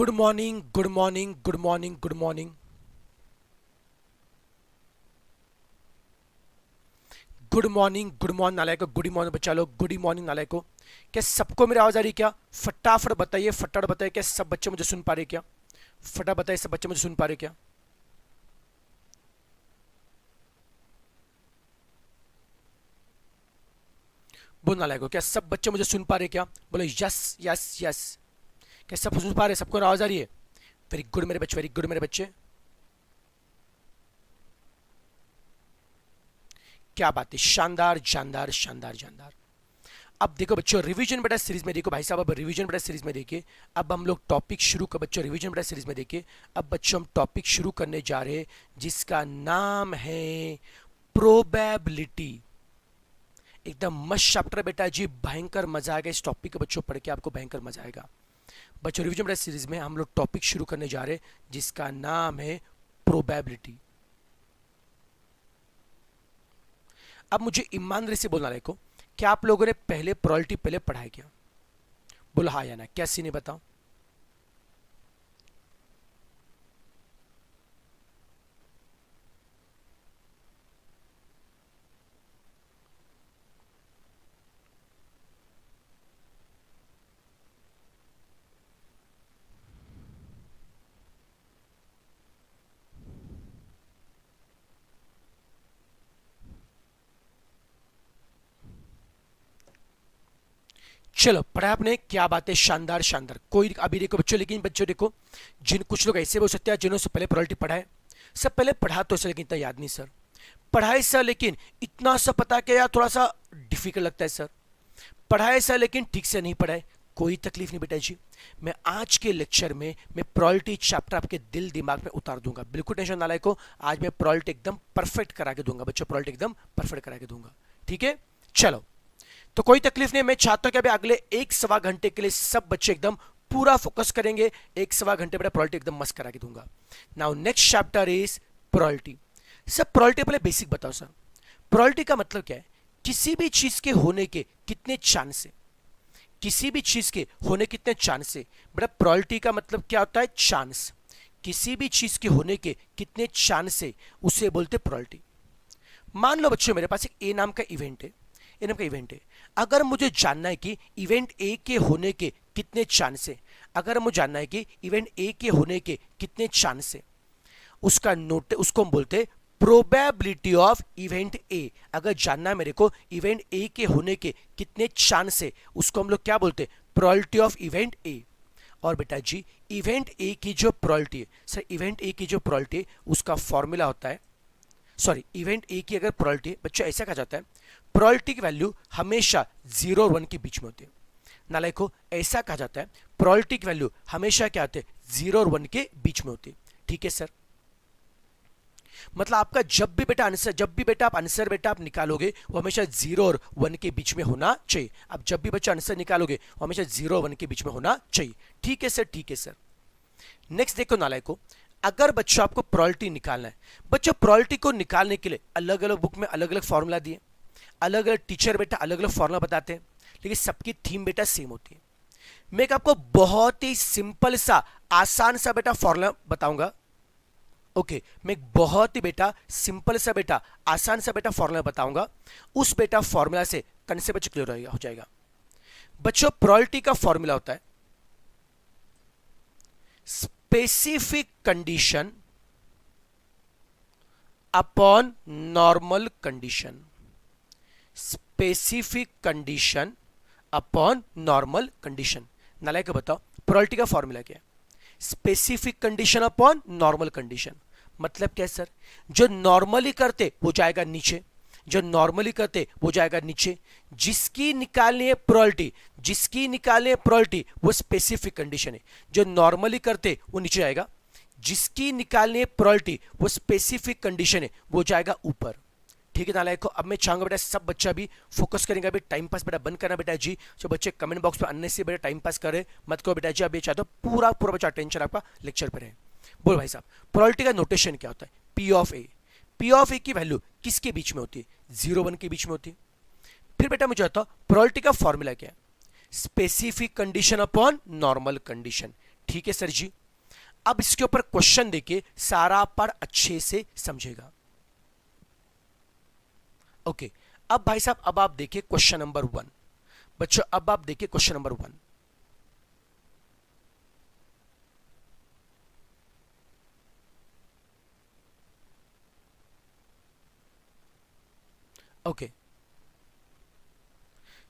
Good morning good morning good morning good morning good morning good morning नालायक को good morning बच्चा लोग good morning नालायक को। क्या सबको मेरी आवाज आ रही है? क्या फटाफट बताइए, फटाफट बताइए, क्या सब बच्चे मुझे सुन पा रहे हैं? क्या फटाफट बताइए, सब बच्चे मुझे सुन पा रहे हैं? क्या बोल नालायक को, क्या सब बच्चे मुझे सुन पा रहे हैं? क्या बोलो यस यस यस। क्या सब सुन पा रहे हैं? सबको आवाज आ रही है? वेरी गुड मेरे बच्चे, वेरी गुड मेरे बच्चे, क्या बात है, शानदार शानदार शानदार शानदार। अब देखो बच्चों, रिवीजन बेटा सीरीज में देखो भाई साहब, अब रिवीजन बेटा सीरीज में देखिए। अब हम लोग टॉपिक शुरू कर बच्चों, रिवीजन बेटा सीरीज में देखिए। अब बच्चों हम टॉपिक शुरू करने जा रहे हैं जिसका नाम है प्रोबेबिलिटी। एकदम मस्त चैप्टर बेटा जी, भयंकर मजा आएगा इस टॉपिक को बच्चों पढ़ के, आपको भयंकर मजा आएगा। बच्चों रिवीजन बेटा सीरीज में हम लोग टॉपिक शुरू करने जा रहे हैं जिसका नाम है प्रोबेबिलिटी। अब मुझे ईमानदारी से बोलना देखो, क्या आप लोगों ने पहले प्रोबेबिलिटी पहले पढ़ाई क्या? बोलो हाँ या ना, क्या सीन है बताओ। चलो पढ़ा आपने, क्या बात है, शानदार शानदार। कोई अभी देखो बच्चों, लेकिन बच्चों देखो, जिन कुछ लोग ऐसे बोल सकते हैं जिन्होंने पहले प्रोबेबिलिटी पढ़ा है। सब पहले पढ़ा तो सर, लेकिन इतना याद नहीं सर। पढ़ाए सर, लेकिन इतना सा पता क्या यार, थोड़ा सा डिफिकल्ट लगता है सर। पढ़ाए सर लेकिन ठीक से नहीं पढ़ाए, कोई तकलीफ नहीं बेटा जी। मैं आज के लेक्चर में मैं प्रोबेबिलिटी चैप्टर आपके दिल दिमाग में उतार दूंगा, बिल्कुल टेंशन ना लाए को। आज मैं प्रोबेबिलिटी एकदम परफेक्ट करा के दूंगा बच्चों, प्रोबेबिलिटी एकदम परफेक्ट करा के दूंगा, ठीक है। चलो, तो कोई तकलीफ नहीं। मैं चाहता हूं कि अभी अगले एक सवा घंटे के लिए सब बच्चे एकदम पूरा फोकस करेंगे। एक सवा घंटे बेटा प्रोबेबिलिटी एकदम मस्त करा के दूंगा। Now next chapter is probability. सब प्रोबेबिलिटी पहले बेसिक बताओ सर। प्रोबेबिलिटी का मतलब क्या है? किसी भी चीज के होने के कितने चांस है, किसी भी चीज के होने कितने चांस है। बेटा प्रोबेबिलिटी का मतलब क्या होता है? चांस। किसी भी चीज के होने के कितने चांस है, उसे बोलते प्रोबेबिलिटी। मान लो बच्चों, मेरे पास एक ए नाम का इवेंट है, ए नाम का इवेंट है। अगर मुझे जानना है कि इवेंट ए के होने के कितने चांस है, अगर मुझे जानना है कि इवेंट ए के होने के कितने चांस है, उसका नोट, उसको हम बोलते हैं प्रोबेबिलिटी ऑफ इवेंट ए। अगर जानना है मेरे को इवेंट ए के होने के कितने चांस है, उसको हम लोग क्या बोलते हैं? Probability of event A. और बेटा जी, इवेंट ए की जो प्रोबेबिलिटी है सर, इवेंट ए की जो प्रोबेबिलिटी है उसका फॉर्मूला होता है, सॉरी, इवेंट ए की अगर प्रोबेबिलिटी बच्चों ऐसा कहा जाता है, प्रोबेबिलिटी की वैल्यू हमेशा 0 और 1 के बीच में होती है। नालायक को, ऐसा कहा जाता है प्रोबेबिलिटी की वैल्यू हमेशा क्या होते हैं? 0 और 1 के बीच में होती है, ठीक है सर। मतलब आपका जब भी बेटा आंसर, जब भी बेटा आप आंसर बेटा आप निकालोगे, वो हमेशा 0 और 1 के बीच में होना चाहिए। आप जब भी बच्चा आंसर निकालोगे, वो हमेशा 0 और 1 के बीच में होना चाहिए, ठीक है सर, ठीक है सर। नेक्स्ट देखो नालायक को, अगर बच्चों आपको प्रोबेबिलिटी निकालना है, बच्चों प्रोबेबिलिटी को निकालने के लिए अलग अलग बुक में अलग अलग फॉर्मूला दिए, अलग अलग टीचर बेटा अलग अलग फॉर्मूला बताते हैं, लेकिन सबकी थीम बेटा सेम होती है। मैं एक आपको बहुत ही सिंपल सा आसान सा बेटा फॉर्मूला बताऊंगा। ओके, मैं एक बहुत ही बेटा सिंपल सा बेटा आसान सा बेटा फॉर्मूला बताऊंगा। उस बेटा फॉर्मूला से कंसेप्ट बच्चों क्लियर हो जाएगा। बच्चों प्रोबेबिलिटी का फॉर्मूला होता है specific condition upon normal condition. Specific condition upon normal condition. नालायक बताओ प्रोबेबिलिटी का फॉर्मूला क्या है? Specific condition upon normal condition. मतलब क्या सर? जो नॉर्मली करते वो जाएगा नीचे, जो नॉर्मली करते वो जाएगा नीचे। जिसकी निकालनी है प्रोबेबिलिटी, जिसकी निकालनी है प्रोबेबिलिटी, वो स्पेसिफिक कंडीशन है। जो नॉर्मली करते वो नीचे जाएगा, जिसकी निकालनी है प्रोबेबिलिटी वो स्पेसिफिक कंडीशन है, वो जाएगा ऊपर, ठीक है नालायक को। अब मैं चाहूंगा बेटा सब बच्चा भी फोकस करेंगे, अभी टाइम पास बेटा बंद करना बेटा जी। जो बच्चे कमेंट बॉक्स में अन्य से बेटा टाइम पास करे मत करो बेटा जी। अब ये चाहते हो पूरा पूरा बच्चा टेंशन आपका लेक्चर पर है। बोल भाई साहब, प्रोबेबिलिटी का नोटेशन क्या होता है? P of A. P of A की वैल्यू किसके बीच में होती है? 0 1 के बीच में होती है। फिर बेटा मुझे बताओ प्रोबेबिलिटी का फॉर्मूला क्या है? Specific condition upon normal condition, ठीक है सर जी। अब इसके ऊपर क्वेश्चन देके सारा पर अच्छे से समझेगा। ओके, अब भाई साहब अब आप देखिए क्वेश्चन नंबर 1। बच्चों अब आप देखिए क्वेश्चन नंबर 1। ओके,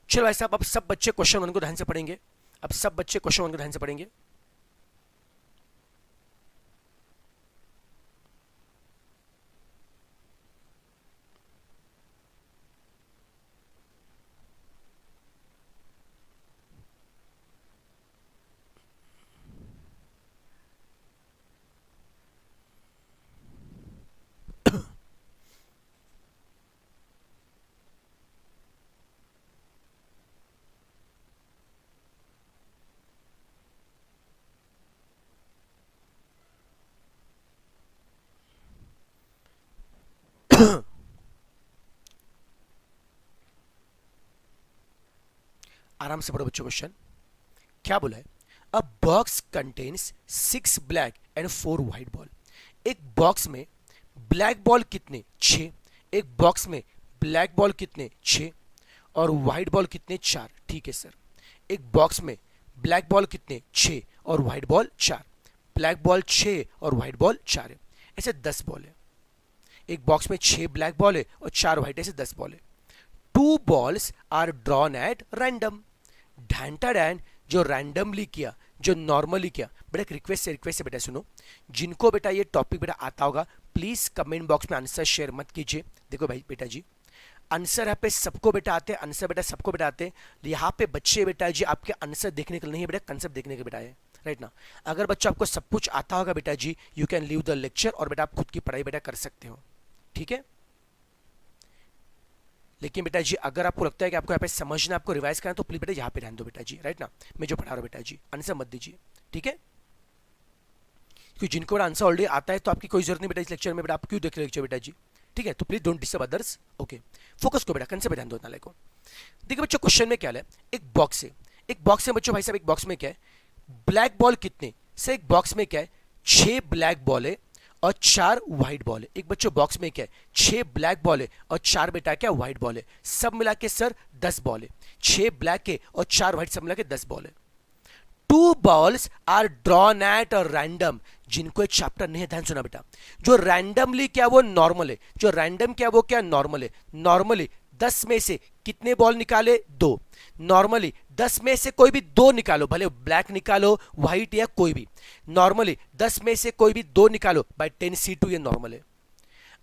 चलो भाई साहब अब सब बच्चे क्वेश्चन 1 को ध्यान से पढ़ेंगे। अब सब बच्चे क्वेश्चन 1 को ध्यान से पढ़ेंगे। आराम से पढ़ो बच्चों। क्वेश्चन क्या बोला है? अ box contains 6 black and 4 white ball. एक बॉक्स में ब्लैक बॉल कितने? 6। एक बॉक्स में ब्लैक बॉल कितने? 6 और व्हाइट बॉल कितने? 4। ठीक है सर। एक बॉक्स में ब्लैक बॉल कितने? 6 और व्हाइट बॉल 4। ब्लैक बॉल 6 और व्हाइट बॉल 4 है। ऐसे 10 बॉल है। एक बॉक्स में 6 ब्लैक बॉल है और 4 व्हाइट, ऐसे 10 बॉल है। 2 balls are drawn at random. ढैंटा डैन जो रैंडमली किया, जो नॉर्मली किया। बेटा एक रिक्वेस्ट से बेटा सुनो, जिनको बेटा ये टॉपिक बेटा आता होगा प्लीज कमेंट बॉक्स में आंसर शेयर मत कीजिए। देखो भाई बेटा जी, आंसर यहाँ पे सबको बेटा आते हैं, आंसर बेटा सबको बेटा आते हैं। यहाँ पे बच्चे बेटा जी आपके आंसर देखने के लिए नहीं है बेटा, कंसेप्ट देखने के बेटा है, राइट ना। अगर बच्चों आपको सब कुछ आता होगा बेटा जी, you can leave the lecture और बेटा आप खुद की पढ़ाई बेटा कर सकते हो, ठीक है। लेकिन बेटा जी अगर आपको लगता है कि आपको यहाँ पे समझना, आपको रिवाइज करना, तो प्लीज बेटा यहाँ पे ध्यान दो बेटा जी, राइट ना। मैं जो पढ़ा रहा हूँ बेटा जी आंसर मत दीजिए, ठीक है। क्योंकि जिनको आंसर ऑलरेडी आता है तो आपकी कोई जरूरत नहीं बेटा इस लेक्चर में, बेटा आप क्यों देख रहे लेक्चर बेटा जी, ठीक है। तो please don't disturb others. Okay, focus को बेटा, कंसेप्ट पे ध्यान दो नाले को। देखिए बच्चों क्वेश्चन में क्या है, एक बॉक्स है। एक बॉक्स है बच्चों, भाई साहब एक बॉक्स में क्या है? ब्लैक बॉल कितने? सर एक बॉक्स में क्या है? 6 ब्लैक बॉल है और 4 व्हाइट बॉल है। एक बच्चों बॉक्स में क्या है? 6 ब्लैक बॉल है और 4 बेटा क्या व्हाइट बॉल है। सब मिला के सर 10 बॉल है। 6 ब्लैक है और 4 व्हाइट, सब मिला के 10 बॉल है। 2 balls are drawn at a random. जिनको एक चैप्टर नहीं है ध्यान सुना बेटा, जो रैंडमली क्या वो नॉर्मल है, जो रैंडम क्या वो क्या नॉर्मल है। नॉर्मली 10 में से कितने बॉल निकाले? 2। नॉर्मली 10 में से कोई भी 2 निकालो, भले ब्लैक निकालो व्हाइट या कोई भी। नॉर्मली 10 में से कोई भी 2 निकालो, बाय 10c2 ये नॉर्मल है।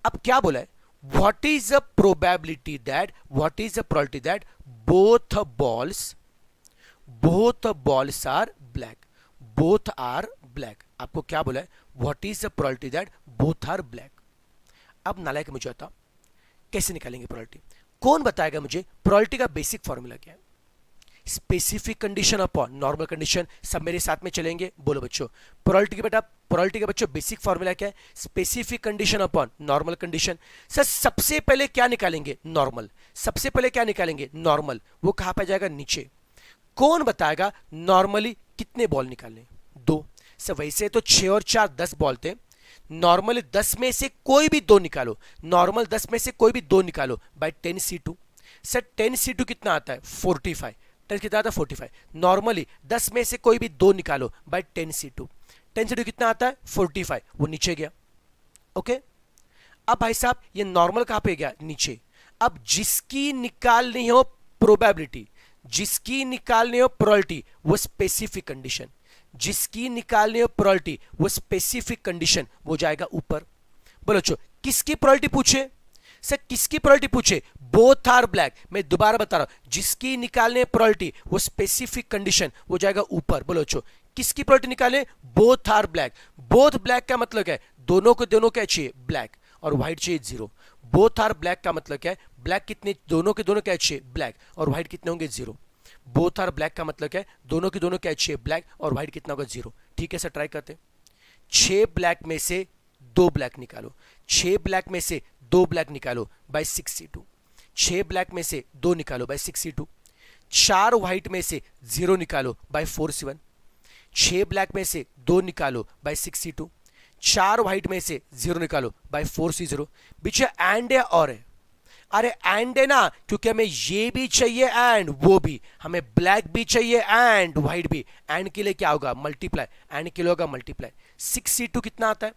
अब क्या बोला है? What is the probability that, what is the probability that both balls are black, both are black. आपको क्या बोला है? What is the probability that both are black. अब नालायक मुझे बताओ कैसे निकालेंगे प्रोबेबिलिटी? कौन बताएगा मुझे प्रोबेबिलिटी का बेसिक फॉर्मूला क्या है? Specific condition upon normal condition. सब मेरे साथ में चलेंगे, बोलो बच्चों। प्रोबेबिलिटी का बच्चों बेसिक फॉर्मूला क्या है? Specific condition upon normal condition. Sir सबसे पहले क्या निकालेंगे? नॉर्मल। सबसे पहले क्या निकालेंगे? नॉर्मल। वो कहां पे जाएगा? नीचे। कौन बताएगा नॉर्मली कितने बॉल निकालने? 2। सर वैसे तो 6 और 4 10 बॉल थे। नॉर्मल 10 में से कोई भी 2 निकालो, नॉर्मल 10 में से कोई भी 2 निकालो बाय 10c2। सर 10c2 कितना आता है? 45। 10 कितना आता है? 45। नॉर्मली 10 में से कोई भी 2 निकालो बाय 10c2। 10c2 कितना आता है? 45। वो नीचे गया। ओके, अब भाई साहब ये नॉर्मल कहां पे गया? नीचे। अब जिसकी निकालनी हो प्रोबेबिलिटी, जिसकी निकालनी हो प्रोबेबिलिटी, वो स्पेसिफिक कंडीशन, जिसकी निकालनी हो प्रोबेबिलिटी वो स्पेसिफिक कंडीशन, वो जाएगा ऊपर। बोलो चो किसकी प्रोबेबिलिटी पूछे? सर किसकी प्रोबेबिलिटी पूछे? Both are black. मैं दोबारा बता रहा हूं, जिसकी निकालने प्रोबेबिलिटी वो स्पेसिफिक कंडीशन, वो जाएगा ऊपर। बोलो चो किसकी प्रोबेबिलिटी निकाले? Both are black. Both black का मतलब क्या है? दोनों को दोनों क्या चाहिए? ब्लैक। और व्हाइट चाहिए 0। बोथ आर ब्लैक का मतलब क्या है? ब्लैक कितने, दोनों के दोनों क्या चाहिए? ब्लैक। और व्हाइट कितने होंगे? 0। बोथ आर ब्लैक का मतलब क्या है? दोनों के दोनों क्या चाहिए? ब्लैक। और व्हाइट कितना होगा? 0। ठीक है सर, ट्राई करते। 6 ब्लैक में से 2 ब्लैक निकालो, 6 ब्लैक में से 2 ब्लैक निकालो बाय 6c2। 6 ब्लैक में से 2 निकालो बाय 6c2। 4 व्हाइट में से 0 निकालो बाय 4c1। 6 ब्लैक में से 2 निकालो बाय 6c2, 4 व्हाइट में से 0 निकालो बाय 4c0। पीछे एंड है और है, अरे एंड है ना, क्योंकि हमें ये भी चाहिए एंड वो भी, हमें ब्लैक भी चाहिए एंड व्हाइट भी। एंड के लिए क्या होगा, मल्टीप्लाई, एंड के लिए होगा मल्टीप्लाई। 6c2 कितना आता है,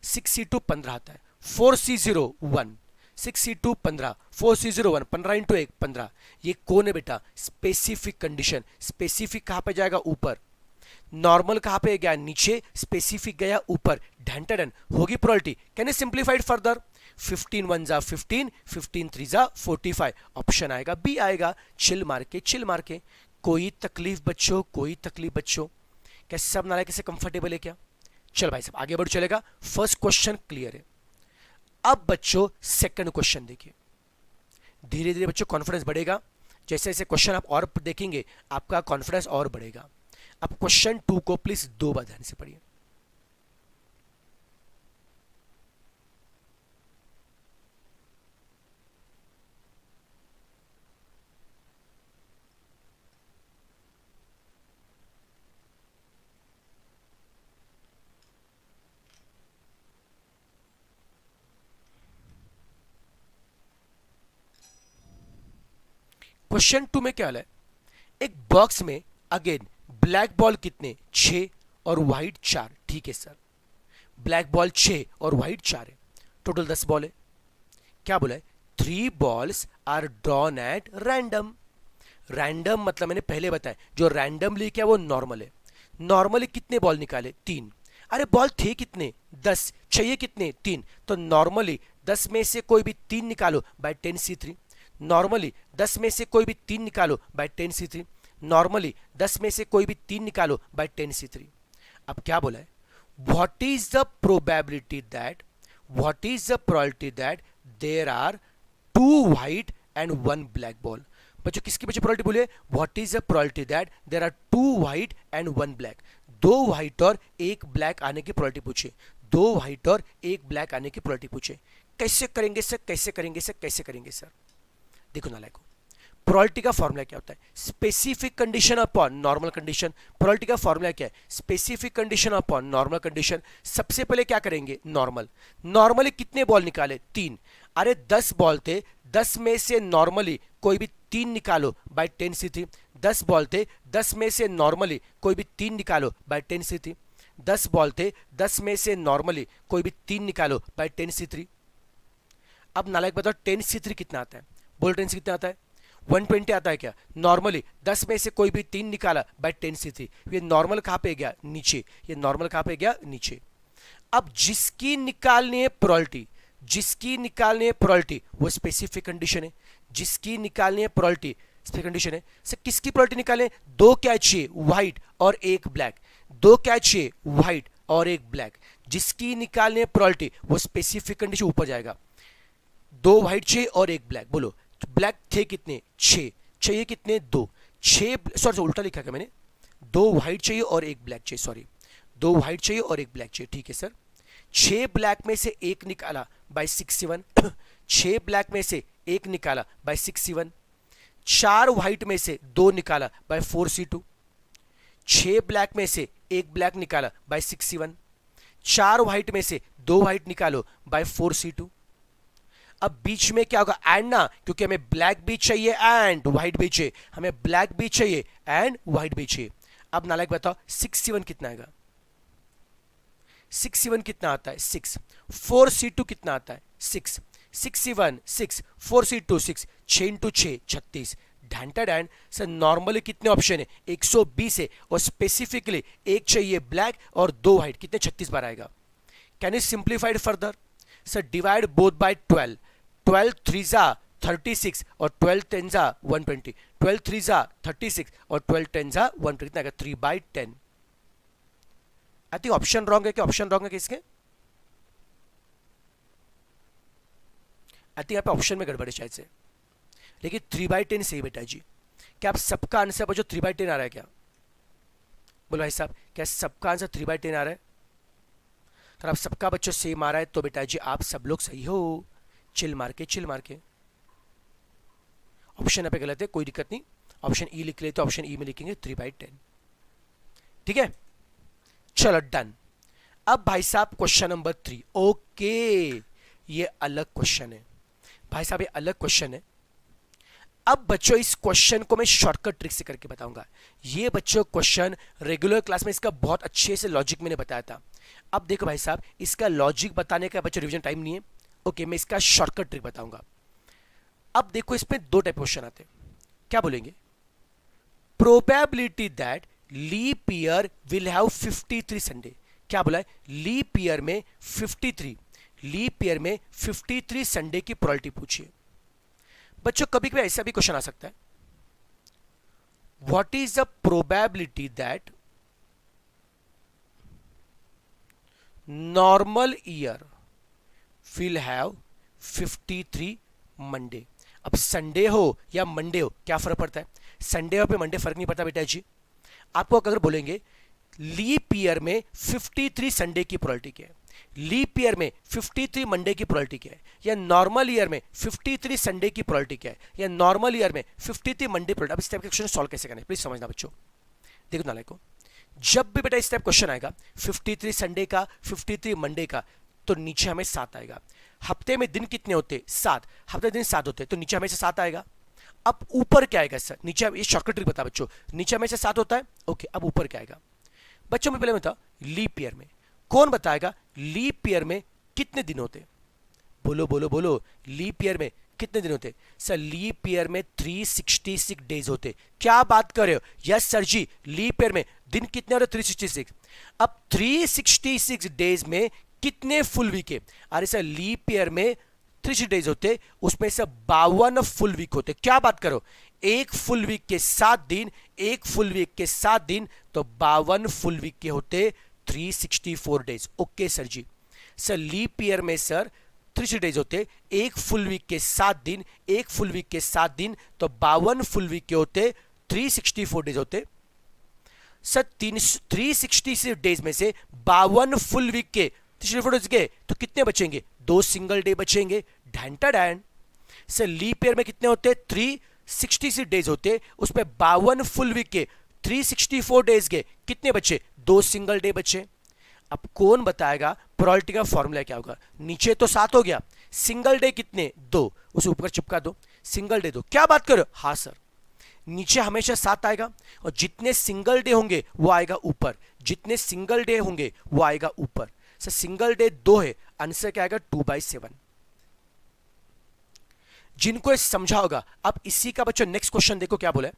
6c2 15 आता है, 4c0 1, 6c2 15, 4c0 1, 15 इंटू 1 15। ये कौन है बेटा, स्पेसिफिक कंडीशन। स्पेसिफिक कहां पे जाएगा, ऊपर। नॉर्मल कहां पे गया, नीचे। स्पेसिफिक गया ऊपर। ढंटन होगी probability. Can you simplified further, 15 1 जा 15, 15 3 जा 45। ऑप्शन आएगा बी आएगा। चिल मार के, चिल मार के। कोई तकलीफ बच्चों, कोई तकलीफ बच्चों? क्या सब नाले कैसे कंफर्टेबल है क्या? चल भाई साहब आगे बढ़ चलेगा। फर्स्ट क्वेश्चन क्लियर है। अब बच्चों सेकंड क्वेश्चन देखिए। धीरे धीरे बच्चों कॉन्फिडेंस बढ़ेगा, जैसे जैसे क्वेश्चन आप और देखेंगे आपका कॉन्फिडेंस और बढ़ेगा। अब क्वेश्चन 2 को प्लीज 2 बार ध्यान से पढ़िए। क्वेश्चन 2 में क्या है, एक बॉक्स में अगेन ब्लैक बॉल कितने, 6 और व्हाइट 4। ठीक है सर, ब्लैक बॉल 6 और व्हाइट 4 है, टोटल 10 बॉल है। क्या बोला है, 3 balls are drawn at random. Random मतलब मैंने पहले बताया, जो रैंडमली क्या वो नॉर्मल है। नॉर्मली कितने बॉल निकाले, 3। अरे बॉल थे कितने, 10, चाहिए कितने, 3। तो नॉर्मली 10 में से कोई भी 3 निकालो बाय 10c3। नॉर्मली 10 में से कोई भी 3 निकालो बाय 10c3। नॉर्मली 10 में से कोई भी 3 निकालो बाय 10c3। अब क्या बोला है, what is the probability that, what is the probability that there are 2 white and 1 black ball. बच्चों किसकी बच्चों प्रोबेबिलिटी बोलिए, what is the probability that there are 2 white and 1 black. 2 white और 1 ब्लैक आने की प्रोबेबिलिटी पूछे, 2 व्हाइट और 1 black आने की प्रोबेबिलिटी पूछे। कैसे करेंगे सर, कैसे करेंगे सर, कैसे करेंगे सर? देखो नालायको, प्रोबेबिलिटी का फॉर्मूला क्या होता है, specific condition upon normal condition. Probability का फॉर्मूला क्या है, specific condition upon normal condition. सबसे पहले क्या करेंगे, नॉर्मल। नॉर्मली कितने बॉल निकाले, 3। अरे 10 बॉल थे, 10 में से नॉर्मली कोई भी 3 निकालो बाय 10c3। 10 बॉल थे, 10 में से नॉर्मली कोई भी 3 निकालो बाय 10c3। 10 बॉल थे, 10 में से नॉर्मली कोई भी 3 निकालो बाय 10c3। अब नालायक बताओ 10c3 कितना आता है, बोल 10 कितना आता है, 120 आता है क्या? नॉर्मली 10 में से कोई भी 3 निकाला बाय 10c3। ये नॉर्मल कहां पे गया, नीचे। ये नॉर्मल कहां पे गया, नीचे। अब जिसकी निकालनी है प्रोबेबिलिटी, जिसकी निकालनी है प्रोबेबिलिटी वो स्पेसिफिक कंडीशन है। जिसकी निकालनी है प्रोबेबिलिटी स्पेसिफिक कंडीशन है। सर किसकी प्रोबेबिलिटी निकालें, 2 क्या चाहिए, व्हाइट और 1 ब्लैक। 2 क्या चाहिए, व्हाइट और 1 ब्लैक। जिसकी निकालनी है प्रोबेबिलिटी वो स्पेसिफिक कंडीशन ऊपर जाएगा। 2 व्हाइट चाहिए और 1 ब्लैक। बोलो ब्लैक थे कितने, 6, चाहिए कितने, 2। 6 सॉरी उल्टा लिखा क्या मैंने, 2 व्हाइट चाहिए और 1 ब्लैक चाहिए, सॉरी 2 व्हाइट चाहिए और 1 ब्लैक चाहिए। ठीक है सर, 6 ब्लैक में से 1 निकाला बाय 6c1। 6 ब्लैक में से 1 निकाला बाय 6c1। 4 व्हाइट में से 2 निकाला बाय 4c2। 6 ब्लैक में से 1 ब्लैक निकाला बाय 6c1। 4 व्हाइट में से 2 व्हाइट निकालो बाय 4c2। अब बीच में क्या होगा, एंड ना, क्योंकि हमें ब्लैक भी चाहिए एंड व्हाइट भी चाहिए। हमें ब्लैक भी चाहिए एंड व्हाइट भी चाहिए। अब नालायक बताओ 6c1 कितना आएगा, 6c1 कितना आता है, 6। 4c2 कितना आता है, 6। 6c1 6, 4c2 6, 6 into 6 36। ढैंटेड एंड सर नॉर्मली कितने ऑप्शन है, 120 है, और स्पेसिफिकली 1 चाहिए ब्लैक और 2 व्हाइट, कितने 36 बार आएगा। Can you simplified further, sir divide both by 12। 12 3 जा 36 और 12 10 जा 120। 12 3 जा 36 और 12 10 जा 120, कितना आएगा, 3/10। आई थिंक ऑप्शन रॉन्ग है, क्या ऑप्शन रॉन्ग है किसके, आई थिंक यहाँ पे ऑप्शन में गड़बड़ है शायद से, लेकिन 3/10 सही बेटा जी। क्या आप सबका आंसर बच्चों 3/10 आ रहा है क्या, बोलो भाई साहब क्या सबका आंसर 3/10 आ रहा है? अगर आप सबका बच्चों सेम आ रहा है तो बेटा जी आप सब लोग सही हो। चिल मार के, चिल मार के। ऑप्शन यहाँ पे गलत है, कोई दिक्कत नहीं, ऑप्शन ई लिख लेते, ऑप्शन ई में लिखेंगे 3/10। ठीक है, चलो डन। अब भाई साहब क्वेश्चन नंबर 3। ओके, ये अलग क्वेश्चन है भाई साहब, ये अलग क्वेश्चन है। अब बच्चों इस क्वेश्चन को मैं शॉर्टकट ट्रिक से करके बताऊंगा। ये बच्चों क्वेश्चन रेगुलर क्लास में इसका बहुत अच्छे से लॉजिक मैंने बताया था। अब देखो भाई साहब, इसका लॉजिक बताने का बच्चों रिवीजन टाइम नहीं है। ओके, मैं इसका शॉर्टकट ट्रिक बताऊंगा। अब देखो इसमें दो टाइप क्वेश्चन आते हैं। क्या बोलेंगे? Probability that leap year will have 53 Sunday. क्या बोला है? लीप ईयर में 53, लीप ईयर में 53 संडे की प्रोबेबिलिटी पूछिए। बच्चों कभी कभी ऐसा भी क्वेश्चन आ सकता है, what is the probability that normal year will have 53 Monday. अब संडे हो या मंडे हो क्या फर्क पड़ता है? संडे हो पे मंडे फर्क नहीं पड़ता बेटा जी। आपको अगर बोलेंगे लीप ईयर में 53 संडे की प्रोबेबिलिटी क्या है, लीप ईयर में 53 मंडे की प्रोबेबिलिटी क्या है, या नॉर्मल ईयर में 53 संडे की प्रोबेबिलिटी क्या है, या नॉर्मल ईयर में 53 मंडे प्रोबेबिलिटी। अब इस टाइप के क्वेश्चन सॉल्व कैसे करना है प्लीज समझना बच्चों। देखो नालायक को, जब भी बेटा इस टाइप क्वेश्चन आएगा 53 संडे का 53 मंडे का, तो नीचे हमें 7 आएगा। हफ्ते में दिन कितने होते? 7। हफ्ते दिन 7 होते, तो नीचे हमेशा 7 आएगा। अब ऊपर क्या आएगा सर? नीचे, ये शॉर्टकट ट्रिक बता बच्चों, नीचे हमेशा 7 होता है। ओके, अब ऊपर क्या आएगा बच्चों? मैं पहले बता, लीप ईयर में कौन बताएगा लीप ईयर में कितने दिन होते? बोलो बोलो बोलो, लीप ईयर में कितने दिन होते? सर लीप ईयर में 366 डेज होते। क्या बात कर रहे हो? यस सर जी, लीप ईयर में दिन कितने होते? 366। अब 366 डेज में कितने फुल वीक है? अरे सर लीप ईयर में 360 डेज होते, उसमें से 52 फुल वीक होते। क्या बात करो, एक फुल वीक के 7 दिन, एक फुल वीक के 7 दिन, तो 52 फुल वीक के होते 364 डेज। ओके सर जी। सर लीप ईयर में सर 360 डेज होते, एक फुल वीक के 7 दिन, एक फुल वीक के 7 दिन, तो 52 फुल वीक के होते 364 डेज होते। सर 366 डेज में से 52 फुल वीक के 364 डेज गए, तो कितने बचेंगे? 2 सिंगल डे बचेंगे। ढैंटा डैन। सर लीप ईयर में कितने होते? 366 डेज होते, उसमें 52 फुल वीक के 364 डेज गए, कितने बचे? 2 सिंगल डे बचे। अब कौन बताएगा प्रोबेबिलिटी का फॉर्मूला क्या होगा? नीचे तो 7 हो गया, सिंगल डे कितने? 2, उसे ऊपर चिपका दो, सिंगल डे 2। क्या बात करो? हाँ सर, नीचे हमेशा 7 आएगा, और जितने सिंगल डे होंगे वो आएगा ऊपर, जितने सिंगल डे होंगे वो आएगा ऊपर। सर सिंगल डे 2 है, आंसर क्या आएगा? 2/7। जिनको समझा होगा। अब इसी का बच्चों नेक्स्ट क्वेश्चन देखो क्या बोला है,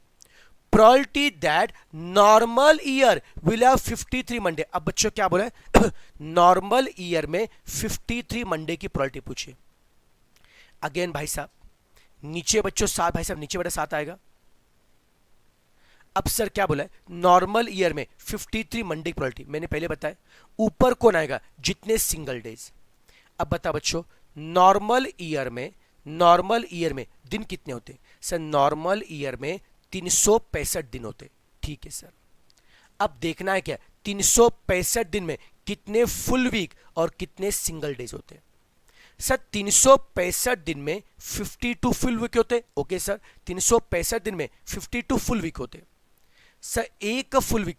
probability that normal year will have 53 Monday. अब बच्चों क्या बोला है? नॉर्मल ईयर में 53 मंडे की प्रोबेबिलिटी पूछिए। अगेन भाई साहब नीचे बच्चों 7, भाई साहब नीचे बेटा 7 आएगा। अब सर क्या बोला है? नॉर्मल ईयर में 53 मंडे की प्रोबेबिलिटी, मैंने पहले बताया। ऊपर कौन आएगा? जितने सिंगल डेज। अब बता बच्चों, नॉर्मल ईयर में दिन कितने होते? सर नॉर्मल ईयर में 365 दिन होते। ठीक है सर। अब देखना है क्या, 365 दिन में कितने फुल वीक और कितने सिंगल डेज होते? सर 365 दिन में 52 फुल वीक होते। ओके सर, 365 दिन में 52 फुल वीक होते। सर एक फुल वीक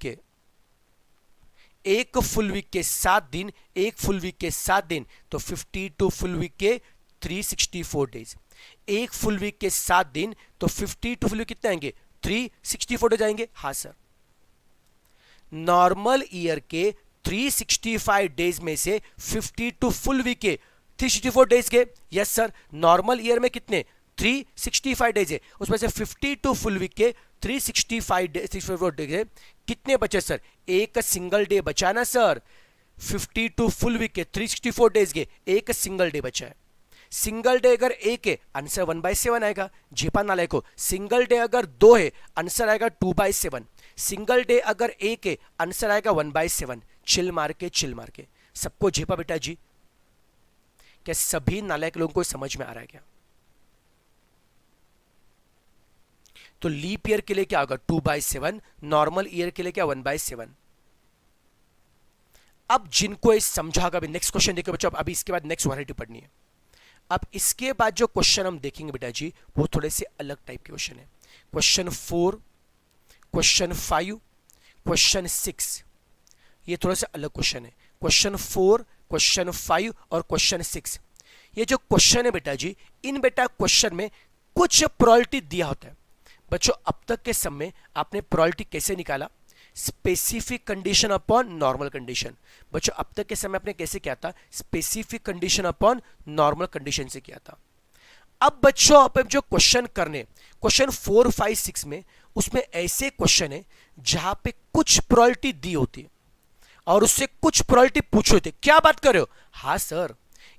के 7 दिन, एक फुल वीक के 7 दिन, तो 52 फुल वीक के 364 डेज। एक फुल वीक के 7 दिन, तो 52 फुल वीक कितने आएंगे? 364 डेज आएंगे। हाँ सर। नॉर्मल ईयर के 365 डेज में से 52 फुल वीक के 364 डेज के। यस सर, नॉर्मल ईयर में कितने? 365 डेज है, उसमें से 52 फुल वीक के 365 डेज कितने बचे सर? एक सिंगल डे बचा ना सर। 52 फुल वीक के 364 डेज के एक सिंगल डे बचा है। सिंगल डे अगर एक है, आंसर 1/7 आएगा। झेपा नाले को, सिंगल डे अगर 2 है, आंसर आएगा 2/7। सिंगल डे अगर एक है, आंसर आएगा 1/7। चिल मार के सबको झेपा बेटा जी? क्या सभी नालायक लोगों को समझ में आ रहा है क्या? तो लीप ईयर के लिए क्या होगा? 2/7। नॉर्मल ईयर के लिए क्या? 1/7। अब जिनको ये समझा होगा, नेक्स्ट क्वेश्चन देखो बच्चों। अभी इसके बाद नेक्स्ट वैरायटी पढ़नी है। अब इसके बाद जो क्वेश्चन हम देखेंगे बेटा जी, वो थोड़े से अलग टाइप के क्वेश्चन है। क्वेश्चन 4, क्वेश्चन 5, क्वेश्चन 6, ये थोड़ा सा अलग क्वेश्चन है। क्वेश्चन 4, क्वेश्चन 5 और क्वेश्चन 6, ये जो क्वेश्चन है बेटा जी, इन बेटा क्वेश्चन में कुछ प्रोबेबिलिटी दिया होता है। बच्चों अब तक के समय आपने प्रोबेबिलिटी कैसे निकाला? Specific condition upon normal condition. बच्चों अब तक के समय आपने कैसे किया था? Specific condition upon normal condition से किया था। अब बच्चों आप जो क्वेश्चन करने, क्वेश्चन 4, 5, 6 में, उसमें ऐसे क्वेश्चन है जहां पे कुछ प्रोबेबिलिटी दी होती है और उससे कुछ प्रोबेबिलिटी पूछे होते। क्या बात कर रहे हो? हाँ सर,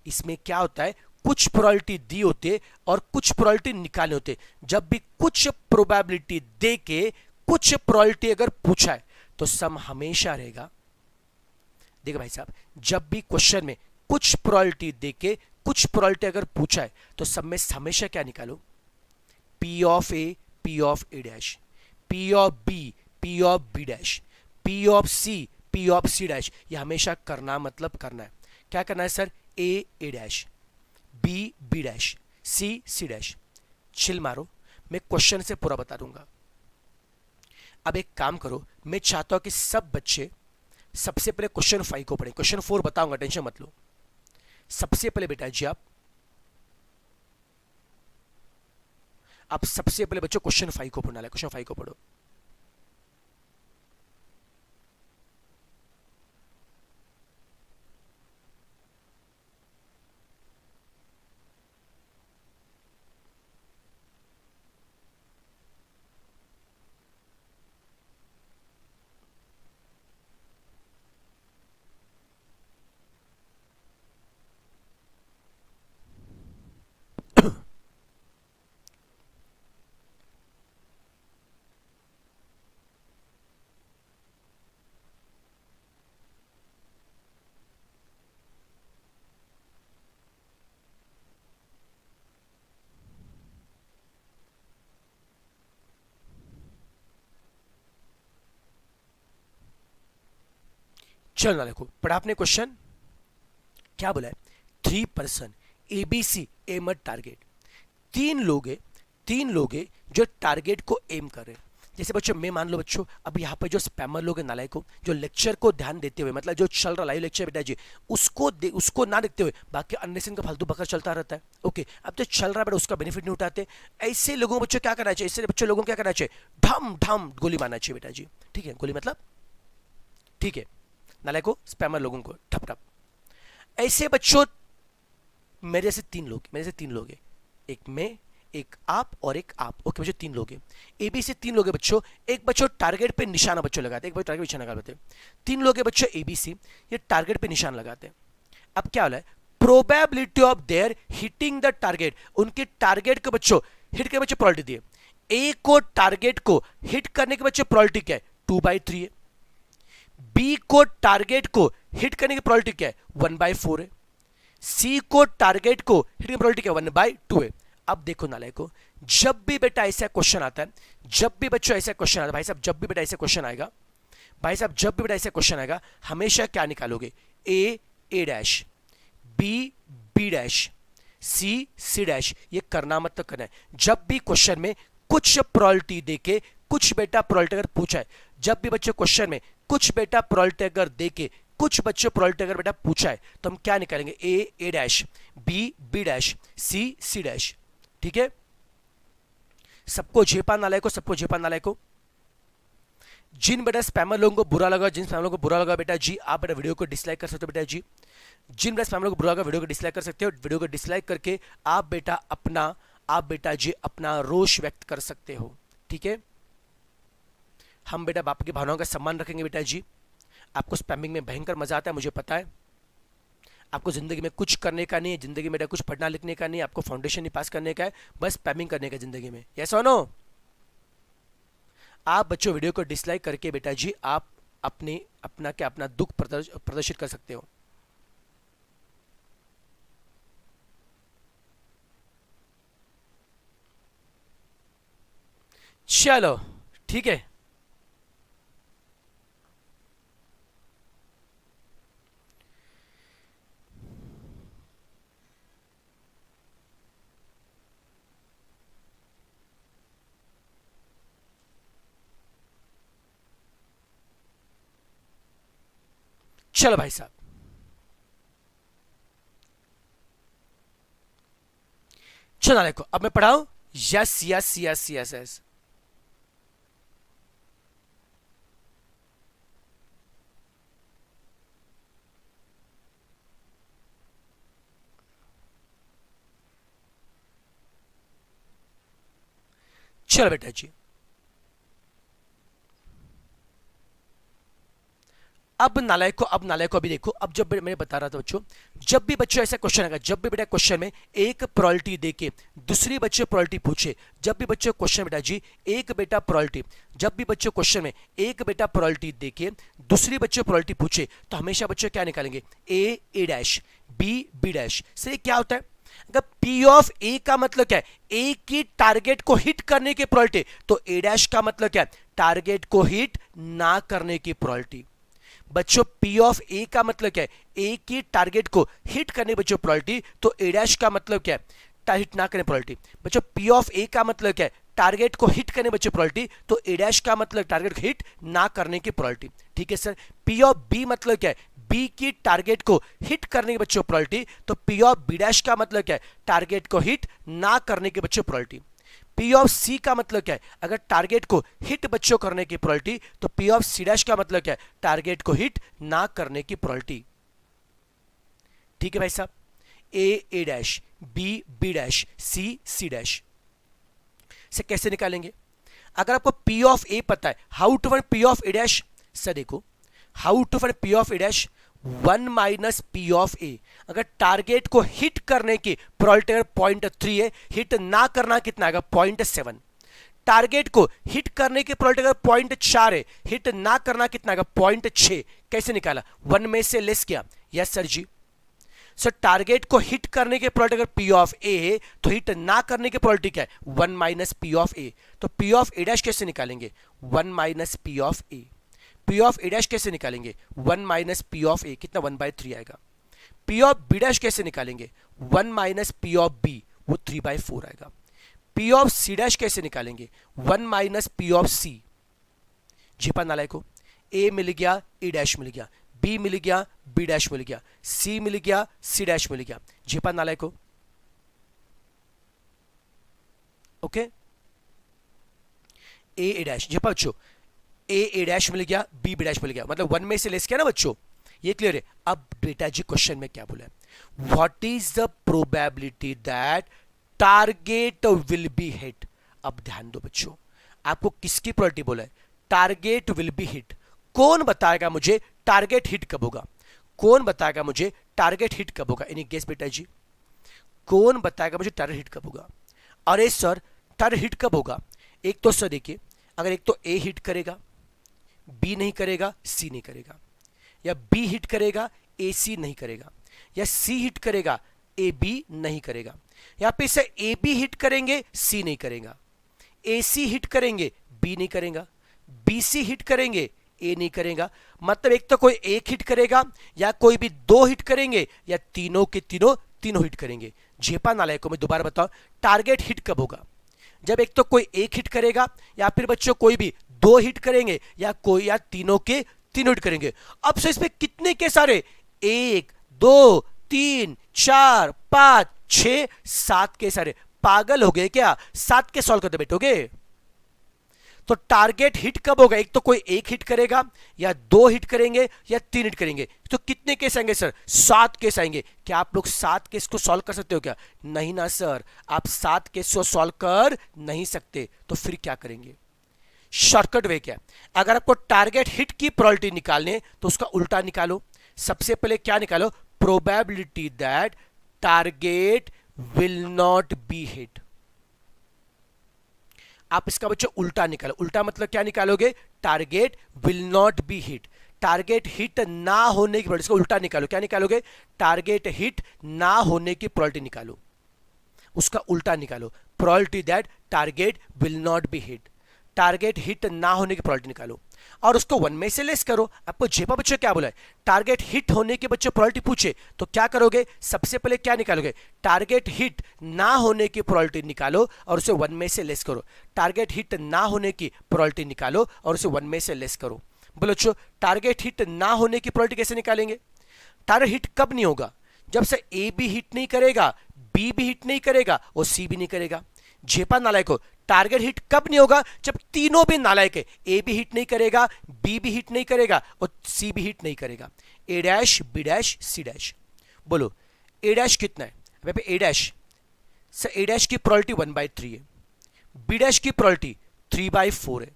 इसमें क्या होता है, कुछ प्रोबेबिलिटी दी होती है और कुछ प्रोबेबिलिटी निकाले होते। जब भी कुछ प्रोबेबिलिटी दे के कुछ प्रोबेबिलिटी अगर पूछा है तो सम हमेशा रहेगा। देखो भाई साहब, जब भी क्वेश्चन में कुछ प्रोबेबिलिटी देके कुछ प्रोबेबिलिटी अगर पूछा है तो सब में हमेशा क्या निकालो? P of A, P of A dash, P of B, P of B dash, P of C, P of C dash. ये हमेशा करना मतलब करना है। क्या करना है sir? A, A dash, B, B dash, C, C dash. Chill मारो, मैं क्वेश्चन से पूरा बता दूंगा। अब एक काम करो, मैं चाहता हूं कि सब बच्चे सबसे पहले क्वेश्चन 5 को पढ़ें। क्वेश्चन 4 बताऊंगा, टेंशन मत लो। सबसे पहले बेटा जी आप सबसे पहले बच्चों क्वेश्चन 5 को पढ़ना है। क्वेश्चन 5 को पढ़ो। चल ना, देखो पढ़ा आपने क्वेश्चन। क्या बोला है? 3 पर्सन एबीसी एम टारगेट। तीन लोग हैं जो टारगेट को एम कर रहे हैं। जैसे बच्चों मैं मान लो बच्चों, अब यहाँ पे जो स्पैमर लोग हैं नालायक को, जो लेक्चर को ध्यान देते हुए, मतलब जो चल रहा लाइव लेक्चर बेटा जी, उसको ना देखते हुए बाकी अन्य का फालतू बकर चलता रहता है। ओके, अब जो चल रहा है बेटा उसका बेनिफिट नहीं उठाते। ऐसे लोगों को बच्चों क्या करना चाहिए? ऐसे बच्चों लोगों को क्या करना चाहिए? ढम ढम गोली मारना चाहिए बेटा जी। ठीक है, गोली मतलब ठीक है, नालायक को, स्पैमर लोगों को ठप ठप। ऐसे बच्चों मेरे से तीन लोग हैं, एक मैं, एक आप और एक आप। ओके बच्चों, 3 लोग हैं। ए बी से 3 लोग हैं बच्चों। एक बच्चों टारगेट पे निशाना बच्चों लगाते हैं, एक बच्चों टारगेट पे निशाना लगाते हैं। 3 लोग हैं बच्चों ए बी सी, ये टारगेट पे निशान लगाते हैं। अब क्या होला है? Probability of their hitting the target, उनके टारगेट के बच्चों हिट के बच्चों प्रोबेबिलिटी दिए। ए को टारगेट को हिट करने के बच्चों प्रोबेबिलिटी क्या है? 2/3 है। बी को टारगेट को हिट करने की प्रोबेबिलिटी क्या है? 1/4 है। सी को टारगेट को हिट की प्रोबेबिलिटी क्या है? 1/2 है। अब देखो नालायको, जब भी बेटा ऐसा क्वेश्चन आता है, जब भी बच्चों ऐसा क्वेश्चन आता है, भाई साहब जब भी बेटा ऐसा क्वेश्चन आएगा, भाई साहब जब भी बेटा ऐसा क्वेश्चन आएगा, हमेशा क्या निकालोगे? ए, A dash, B, B dash, C, C dash. ये करना मत तो करना है। जब भी क्वेश्चन में कुछ प्रोबेबिलिटी देके कुछ बेटा प्रोबेबिलिटी अगर पूछा है, जब भी बच्चों क्वेश्चन में कुछ बेटा प्रोबेबिलिटी अगर देके कुछ बच्चों प्रोबेबिलिटी अगर बेटा पूछा है तो हम क्या निकालेंगे? ए, A dash, B, B dash, C, C dash. ठीक है, सबको झेपा नालायक को, सबको झेपा नालायक को। जिन बेटा स्पैमर लोगों को बुरा लगा, जिन स्पैमर लोगों को बुरा लगा बेटा जी, आप बेटा वीडियो को डिसलाइक कर सकते हो बेटा जी। जिन बेटा स्पैमर लोगों को बुरा लगा, वीडियो को डिसलाइक कर सकते हो। वीडियो को डिसलाइक करके आप बेटा जी अपना रोष व्यक्त कर सकते हो। ठीक है, हम बेटा बाप की भावनाओं का सम्मान रखेंगे बेटा जी। आपको स्पैमिंग में भयंकर मजा आता है, मुझे पता है। आपको जिंदगी में कुछ करने का नहीं है, जिंदगी में कुछ पढ़ना लिखने का नहीं है, आपको फाउंडेशन नहीं पास करने का है, बस स्पैमिंग करने का जिंदगी में। यस और नो? आप बच्चों वीडियो को डिसलाइक करके बेटा जी आप अपना दुख प्रदर्शित कर सकते हो। चलो ठीक है, चलो भाई साहब, चलो देखो अब मैं पढ़ाऊं। Yes yes yes yes yes. चलो बेटा जी, अब नालायक को अभी देखो। अब जब मैं बता रहा था बच्चों, जब भी बच्चों ऐसा क्वेश्चन आएगा, जब भी बेटा क्वेश्चन में एक प्रोबेबिलिटी देके दूसरी बच्चे प्रोबेबिलिटी पूछे, जब भी बच्चों क्वेश्चन बेटा जी एक बेटा प्रोबेबिलिटी, जब भी बच्चों क्वेश्चन में एक बेटा प्रोबेबिलिटी देके दूसरी बच्चे प्रोबेबिलिटी पूछे, तो हमेशा बच्चों क्या निकालेंगे, ए डैश, बी डैश से। क्या होता है, अगर P ऑफ ए का मतलब क्या है, ए की टारगेट को हिट करने की प्रोबेबिलिटी, तो ए डैश का मतलब क्या है, टारगेट को हिट ना करने की प्रोबेबिलिटी। बच्चों P ऑफ ए का मतलब क्या है, ए की टारगेट को हिट करने की बच्चों प्रोबेबिलिटी, तो ए डैश का मतलब क्या है, हिट ना करने प्रोबेबिलिटी। बच्चों P ऑफ ए का मतलब क्या है, टारगेट को हिट करने बच्चों प्रोबेबिलिटी, तो ए डैश का मतलब टारगेट को हिट ना करने की प्रोबेबिलिटी। ठीक है सर। P ऑफ बी मतलब क्या है, बी की टारगेट को हिट करने की बच्चों प्रोबेबिलिटी, तो P ऑफ बी डैश का मतलब क्या है, टारगेट को हिट ना करने की बच्चों प्रोबेबिलिटी। P ऑफ सी का मतलब क्या है, अगर टारगेट को हिट बच्चों करने की प्रोबेबिलिटी, तो P ऑफ सी डैश का मतलब क्या है, टारगेट को हिट ना करने की प्रोबेबिलिटी। ठीक है भाई साहब। A dash, B dash, C dash से कैसे निकालेंगे। अगर आपको P ऑफ ए पता है, how to find P of A dash, sir देखो how to find P of A dash, 1 minus P of A. अगर टारगेट को हिट करने की प्रोबेबिलिटी 0.3 है, हिट ना करना कितना आएगा, 0.7। टारगेट को हिट करने की प्रोबेबिलिटी अगर 0.4 है, हिट ना करना कितना आएगा, 0.6। कैसे निकाला, 1 में से लेस किया। यस सर जी। सर टारगेट को हिट करने के प्रोबेबिलिटी अगर P ऑफ ए है, तो हिट ना करने की प्रोबेबिलिटी क्या है, 1 माइनस P ऑफ ए। तो P ऑफ ए डैश कैसे निकालेंगे, 1 minus P of A. P of A dash कैसे निकालेंगे, 1 माइनस P ऑफ ए, कितना 1/3 आएगा। P ऑफ बी डैश कैसे निकालेंगे, 1 माइनस P ऑफ बी, वो 3/4 आएगा। P ऑफ सी डैश कैसे निकालेंगे, 1 माइनस P ऑफ सी। जीपा नालायक को, ए मिल गया, ए डैश मिल गया, बी मिल गया, बी डैश मिल गया, सी मिल गया, सी डैश मिल गया। जीपा नालायक को, ओके। ए डैश, जीपा बच्चों, ए डैश मिल गया, बी डैश मिल गया, मतलब 1 में से लेस किया ना बच्चों, ये क्लियर है। अब बेटा जी क्वेश्चन में क्या बोला है, what is the probability that target will be hit. अब ध्यान दो बच्चों, आपको किसकी प्रोबेबिलिटी बोला है, टारगेट विल बी हिट। कौन बताएगा मुझे टारगेट हिट कब होगा, कौन बताएगा मुझे टारगेट हिट कब होगा, एनी गेस बेटा जी, कौन बताएगा मुझे टारगेट हिट कब होगा। अरे सर टारगेट हिट कब होगा, एक तो सर देखिए, अगर एक तो ए हिट करेगा, बी नहीं करेगा, सी नहीं करेगा, या बी हिट करेगा, ए सी नहीं करेगा, या सी हिट करेगा, ए बी नहीं करेगा, या फिर से ए बी हिट करेंगे, सी नहीं करेगा, ए सी हिट करेंगे, बी नहीं करेगा, बी सी हिट करेंगे, ए नहीं करेगा। मतलब एक तो कोई एक हिट करेगा, या कोई भी दो हिट करेंगे, या तीनों के तीनों हिट करेंगे। झेपा नालायक को मैं दोबारा बताऊं, टारगेट हिट कब होगा, जब एक तो कोई एक हिट करेगा, या फिर बच्चों कोई भी दो हिट करेंगे, या तीनों के तीनों हिट करेंगे। अब से इसमें कितने के सारे, 1 2 3 4 5 6 7 के सारे। पागल हो गए क्या, 7 के सॉल्व करते बैठोगे। तो टारगेट हिट कब होगा, एक तो कोई एक हिट करेगा, या दो हिट करेंगे, या तीन हिट करेंगे। तो कितने केस आएंगे सर, 7 केस आएंगे। क्या आप लोग 7 केस को सॉल्व कर सकते हो क्या, नहीं ना सर, आप 7 केस को सॉल्व कर नहीं सकते। तो फिर क्या करेंगे, शॉर्टकट वे क्या, अगर आपको टारगेट हिट की प्रोबेबिलिटी निकालने, तो उसका उल्टा निकालो। सबसे पहले क्या निकालो, probability that target will not be hit. आप इसका बच्चों उल्टा निकालो। उल्टा मतलब क्या निकालोगे, target will not be hit, target hit ना होने की प्रोबेबिलिटी। इसका उल्टा निकालो, क्या निकालोगे, टारगेट हिट ना होने की प्रोबेबिलिटी निकालो। उसका उल्टा निकालो, probability that target will not be hit, target hit ना होने की प्रोबेबिलिटी निकालो, और उसको 1 में से लेस करो। आपको जेपा बच्चों क्या बोला है, टारगेट हिट होने के बच्चों प्रोबेबिलिटी पूछे, तो क्या करोगे, सबसे पहले क्या निकालोगे, टारगेट हिट ना होने की प्रोबेबिलिटी निकालो, और उसे 1 में से लेस करो। टारगेट हिट ना होने की प्रोबेबिलिटी निकालो, और उसे 1 में से लेस करो। बोलो बच्चों, टारगेट हिट ना होने की प्रोबेबिलिटी कैसे निकालेंगे? टारगेट हिट कब नहीं होगा? जब से ए भी हिट नहीं करेगा, बी भी हिट नहीं करेगा और सी भी नहीं करेगा। झेपा नालायक हो, टारगेट हिट कब नहीं होगा? जब तीनों भी नालायक है, ए भी हिट नहीं करेगा, बी भी हिट नहीं करेगा और सी भी हिट नहीं करेगा। A dash, B dash, C dash. बोलो ए डैश कितना है? अब A dash, sir A dash की प्रोबेबिलिटी 1/3 है, बी डैश की प्रोबेबिलिटी 3/4 है,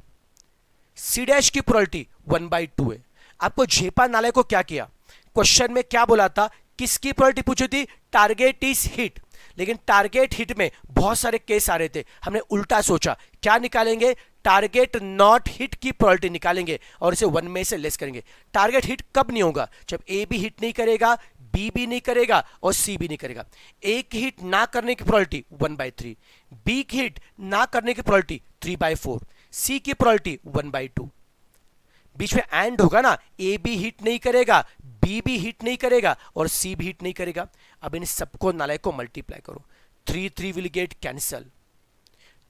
सी डैश की प्रोबेबिलिटी 1/2 है। आपको झेपा नालायक को क्या किया? क्वेश्चन में क्या बोला था? किसकी प्रोबेबिलिटी पूछी थी? Target is hit. लेकिन टारगेट हिट में बहुत सारे केस आ रहे थे, हमने उल्टा सोचा। क्या निकालेंगे? टारगेट नॉट हिट की प्रोबेबिलिटी निकालेंगे और इसे 1 में से लेस करेंगे। टारगेट हिट कब नहीं होगा? जब ए भी हिट नहीं करेगा, बी भी नहीं करेगा और सी भी नहीं करेगा। ए की हिट ना करने की प्रोबेबिलिटी 1/3, बी की हिट ना करने की प्रोबेबिलिटी 3/4, सी की प्रोबेबिलिटी 1/2। बीच में एंड होगा ना, ए भी हिट नहीं करेगा, बी भी हिट नहीं करेगा और सी भी हिट नहीं करेगा। अब इन सबको नालायक को मल्टीप्लाई करो, 3 विल गेट कैंसल,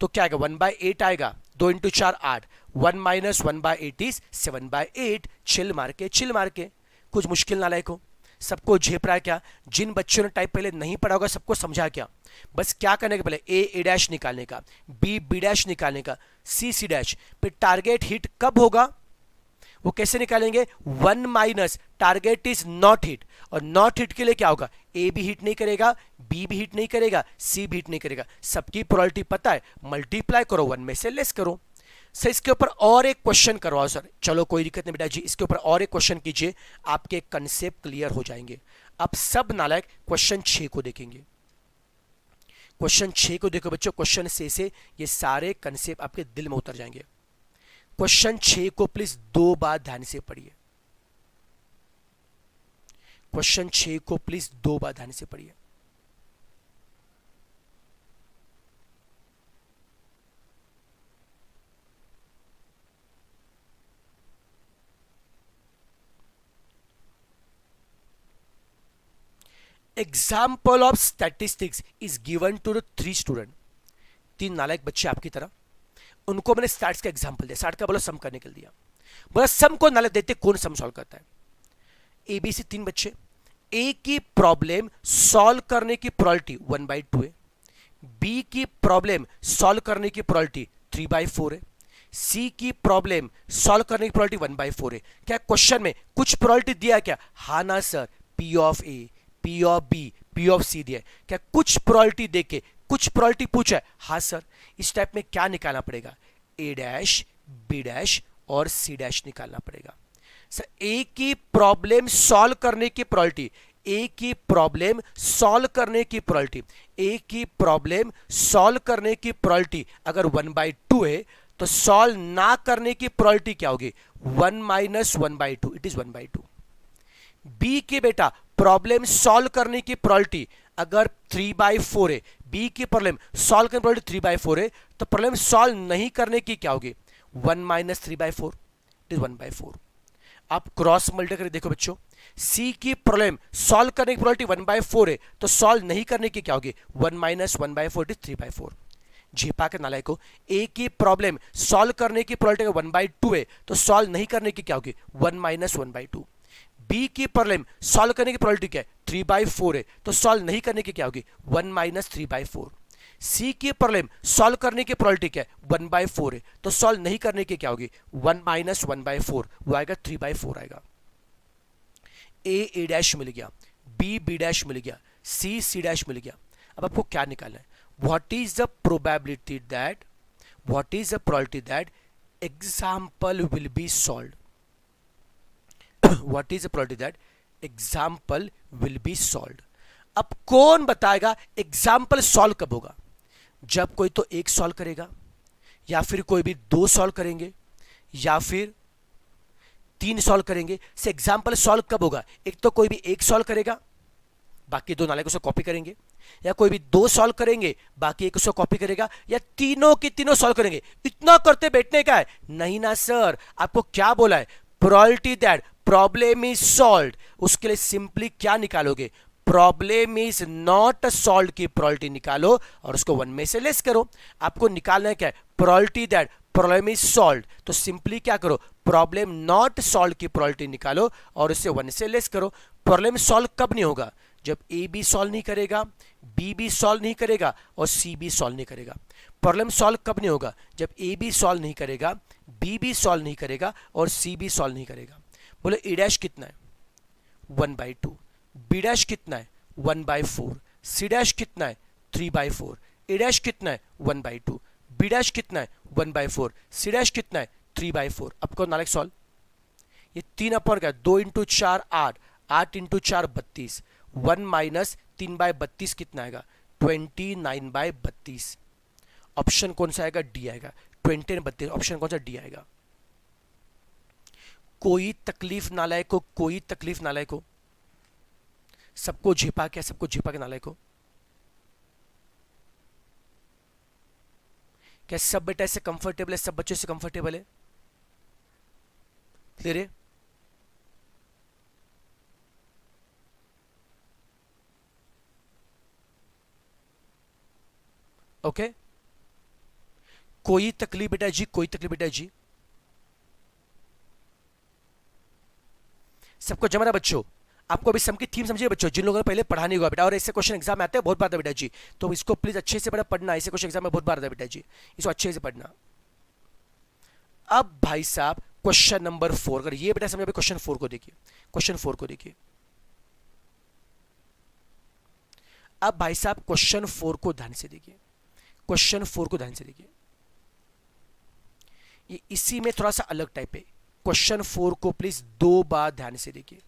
तो क्या आएगा? 1/8 आएगा। 2 × 4 8, 1 - 1/8 इज 7/8। चिल मार के कुछ मुश्किल नालायक हो, सबको झेप रहा है क्या? जिन बच्चों ने टाइप पहले नहीं पढ़ा होगा सबको समझा क्या? बस क्या करने का? पहले ए डैश निकालने का, बी डैश निकालने का, सी डैश। फिर टारगेट हिट कब होगा वो कैसे निकालेंगे? 1 - टारगेट इज नॉट हिट, और नॉट हिट के लिए क्या होगा? ए भी हिट नहीं करेगा, बी भी हिट नहीं करेगा, सी भी हिट नहीं करेगा। सबकी प्रोबेबिलिटी पता है, मल्टीप्लाई करो, 1 में से लेस करो। सर इसके ऊपर और एक क्वेश्चन करवाओ सर। चलो कोई दिक्कत नहीं बेटा जी, इसके ऊपर और एक क्वेश्चन कीजिए, आपके कंसेप्ट क्लियर हो जाएंगे। आप सब नालायक क्वेश्चन 6 को देखेंगे। क्वेश्चन 6 को देखो बच्चों, क्वेश्चन से ये सारे कंसेप्ट आपके दिल में उतर जाएंगे। क्वेश्चन 6 को प्लीज 2 बार ध्यान से पढ़िए। क्वेश्चन 6 को प्लीज 2 बार ध्यान से पढ़िए। Example of statistics is given to the 3 student. 3 नालायक बच्चे आपकी तरह, उनको मैंने स्टैट्स का एग्जांपल दिया। स्टैट का बोला सम करने के लिए दिया, बोला सम को नालायक देते कौन सम सॉल्व करता है? ए बी सी 3 बच्चे, ए की प्रॉब्लम सॉल्व करने की प्रोबेबिलिटी 1/2 है, बी की प्रॉब्लम सॉल्व करने की प्रोबेबिलिटी 3/4 है, सी की प्रॉब्लम सॉल्व करने की प्रोबेबिलिटी 1/4 है। क्या क्वेश्चन में कुछ प्रोबेबिलिटी दिया क्या? हाँ ना sir, P of A, P of B, P of C दिया है। क्या कुछ प्रोबेबिलिटी देके कुछ प्रोबेबिलिटी पूछा है? हाँ सर। इस टाइप में क्या निकालना पड़ेगा? ए डैश, बी डैश और सी डैश निकालना पड़ेगा। सर ए की प्रॉब्लम सॉल्व करने की प्रोबेबिलिटी, ए की प्रॉब्लम सॉल्व करने की प्रोबेबिलिटी, ए की प्रॉब्लम सॉल्व करने की प्रोबेबिलिटी अगर 1/2 है तो सॉल्व ना करने की प्रोबेबिलिटी क्या होगी? 1 - 1/2, इट इज 1/2। बी की बेटा प्रॉब्लम सॉल्व करने की प्रोबेबिलिटी अगर 3/4 है, बी की प्रॉब्लम सॉल्व करने की प्रोबेबिलिटी 3/4 है, तो प्रॉब्लम सॉल्व नहीं करने की क्या होगी? 1 - 3/4, इट इज 1/4। आप क्रॉस मल्टीप्लाई करके देखो बच्चों, सी की प्रॉब्लम सॉल्व करने की प्रोबेबिलिटी 1/4 है, तो सॉल्व नहीं करने की क्या होगी? 1 - 1/4, इट इज 3/4। झेपा के नालायक को, ए की प्रॉब्लम सॉल्व करने की प्रोबेबिलिटी 1/2 है, तो सॉल्व नहीं करने की क्या होगी? 1 - 1/2। बी की प्रॉब्लम सॉल्व करने की प्रोबेबिलिटी क्या है? 3/4 है, तो सॉल्व नहीं करने की क्या होगी? 1 - 3/4। सी की प्रॉब्लम सॉल्व करने की प्रोबेबिलिटी क्या है? 1/4 है, तो सॉल्व नहीं करने की क्या होगी? 1 - 1/4, वो आएगा 3/4 आएगा। ए डैश मिल गया, बी डैश मिल गया, सी डैश मिल गया। अब आपको क्या निकालना है? What is the probability that example will be solve? What is the probability that example will be solved? अब कौन बताएगा एग्जाम्पल सॉल्व कब होगा? जब कोई तो एक सॉल्व करेगा, या फिर कोई भी 2 सॉल्व करेंगे, या फिर 3 सॉल्व करेंगे। से एग्जाम्पल सॉल्व कब होगा? एक तो कोई भी एक सॉल्व करेगा, बाकी 2 नालायक उसको कॉपी करेंगे, या कोई भी 2 सॉल्व करेंगे, बाकी एक उसको कॉपी करेगा, या तीनों की तीनों सॉल्व करेंगे। इतना करते बैठने का है? नहीं ना सर, आपको क्या बोला है? Probability that problem is solved, उसके लिए सिंपली क्या निकालोगे? प्रॉब्लम इज नॉट सॉल्व्ड की प्रोबेबिलिटी निकालो और उसको 1 में से लेस करो। आपको निकालना है क्या है? Probability that problem is solve, तो सिंपली क्या करो, प्रॉब्लम नॉट सॉल्व की प्रोबेबिलिटी निकालो और उसे 1 से लेस करो। प्रॉब्लम सॉल्व कब नहीं होगा, जब ए बी सॉल्व नहीं करेगा, बी भी सॉल्व नहीं करेगा और सी भी सॉल्व नहीं करेगा। प्रॉब्लम सॉल्व कब नहीं होगा, जब ए बी सॉल्व नहीं करेगा, बी भी सॉल्व नहीं करेगा और सी भी सॉल्व नहीं करेगा। बोले ए डैश कितना है 1/2, बी डैश कितना है 1/4, सी डैश कितना है 3/4, ए डैश कितना है 1/2, बी डैश कितना है 1/4, सी डैश कितना है 3/4। अब कौन नालेक सॉल्व, ये 3 अपॉन क्या 2 × 4 8, 8 × 4 32, 1 माइनस 3/32 कितना आएगा 29/32। ऑप्शन कौन सा आएगा, डी आएगा, 20/32 ऑप्शन कौन सा, डी आएगा। कोई तकलीफ नालायक को, कोई तकलीफ नालायक को, सबको झेपा क्या, सबको झेपा के नालायक को, क्या सब बेटा इससे कंफर्टेबल है, सब बच्चों से कंफर्टेबल है, क्लियर है। ओके कोई तकलीफ बेटा जी, कोई तकलीफ बेटा जी, सबको जमा ना बच्चों। आपको अभी सम की थीम समझिए बच्चों, जिन लोगों ने पहले पढ़ा नहीं हुआ बेटा, और ऐसे क्वेश्चन एग्जाम में आते हैं बहुत बार बेटा जी, तो इसको प्लीज अच्छे से बड़ा पढ़ना, ऐसे क्वेश्चन एग्जाम में बहुत बार आता है बेटा जी, इसको अच्छे से पढ़ना। अब भाई साहब क्वेश्चन नंबर 4, अगर ये बेटा समझे, क्वेश्चन 4 को देखिए, क्वेश्चन 4 को देखिए। अब भाई साहब क्वेश्चन 4 को ध्यान से देखिए, क्वेश्चन 4 को ध्यान से देखिए, ये इसी में थोड़ा सा अलग टाइप है। क्वेश्चन 4 को प्लीज 2 बार ध्यान से देखिए।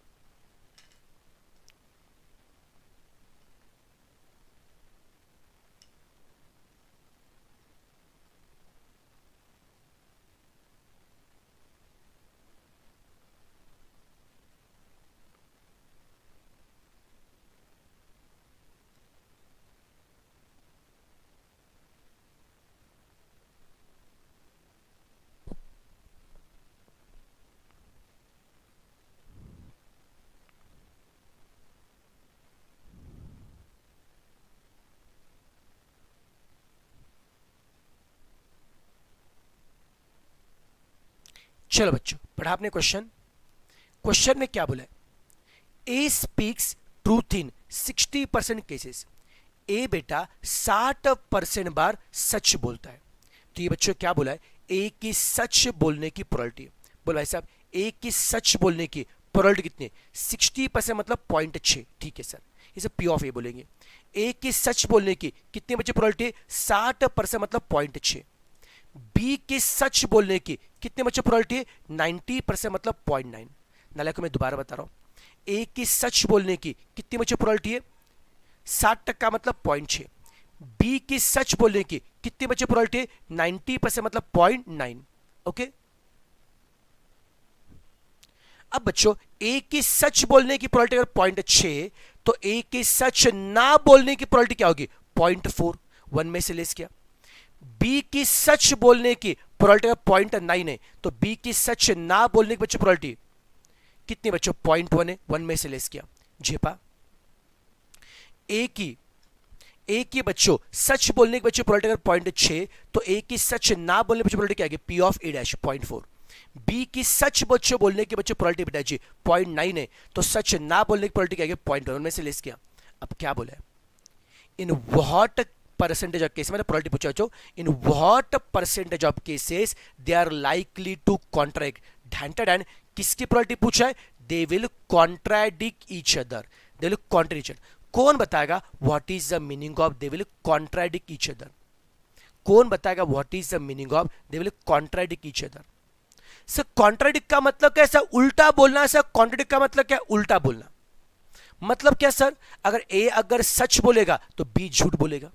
चलो बच्चों पढ़ा आपने क्वेश्चन, क्वेश्चन में क्या बोला है, ए स्पीक्स ट्रूथ इन 60% केसेस, ए बेटा 60% बार सच बोलता है। तो ये बच्चों क्या बोला है, ए की सच बोलने की प्रोबेबिलिटी, बोल भाई साहब ए की सच बोलने की प्रोबेबिलिटी कितनी है 60% मतलब 0.6, ठीक है सर, इसे पी ऑफ ए बोलेंगे। ए की सच बोलने की कितने बच्चे प्रोबेबिलिटी 60% मतलब 0.6। बी के सच बोलने की कितने बच्चे प्रोबेबिलिटी है 90% मतलब 0.9। नाले को मैं दोबारा बता रहा हूं, ए की सच बोलने की कितनी बच्चे प्रोबेबिलिटी है 60% मतलब 0.6। बी की सच बोलने की कितनी बच्चे प्रोबेबिलिटी है 90% मतलब 0.9। ओके अब बच्चों ए की सच बोलने की प्रोबेबिलिटी अगर 0.6, तो ए की सच ना बोलने की प्रोबेबिलिटी क्या होगी 0.4, 1 में से लेस किया। बी की सच बोलने की प्रोबेबिलिटी 0.9 है, तो बी की सच ना बोलने की बच्चों प्रोबेबिलिटी कितने बच्चों 0.1 है, 1 में से लेस किया, झेपा। ए की बच्चों सच बोलने की बच्चों प्रोबेबिलिटी अगर 0.6, तो ए की सच ना बोलने की बच्चों प्रोबेबिलिटी क्या आएगी P of A dash 0.4। B की सच बच्चों बोलने की बच्चों प्रोबेबिलिटी बेटा जी 0.9 है, तो सच ना बोलने की प्रोबेबिलिटी क्या आएगी 0.1 में से लेस किया। अब क्या बोला है, in what percentage of case, मैंने प्रोबेबिलिटी पूछा बच्चों, in what percentage of cases they are likely to contract, ढैंटेड, किसकी प्रोबेबिलिटी पूछा है, they will contradict each other, they will contradict each other. कौन बताएगा what is the meaning of they will contradict each other, कौन बताएगा what is the meaning of they will contradict each other. Sir contradict का मतलब कैसा, उल्टा बोलना। Sir contradict का मतलब क्या, उल्टा बोलना। मतलब क्या सर, अगर ए अगर सच बोलेगा तो बी झूठ बोलेगा,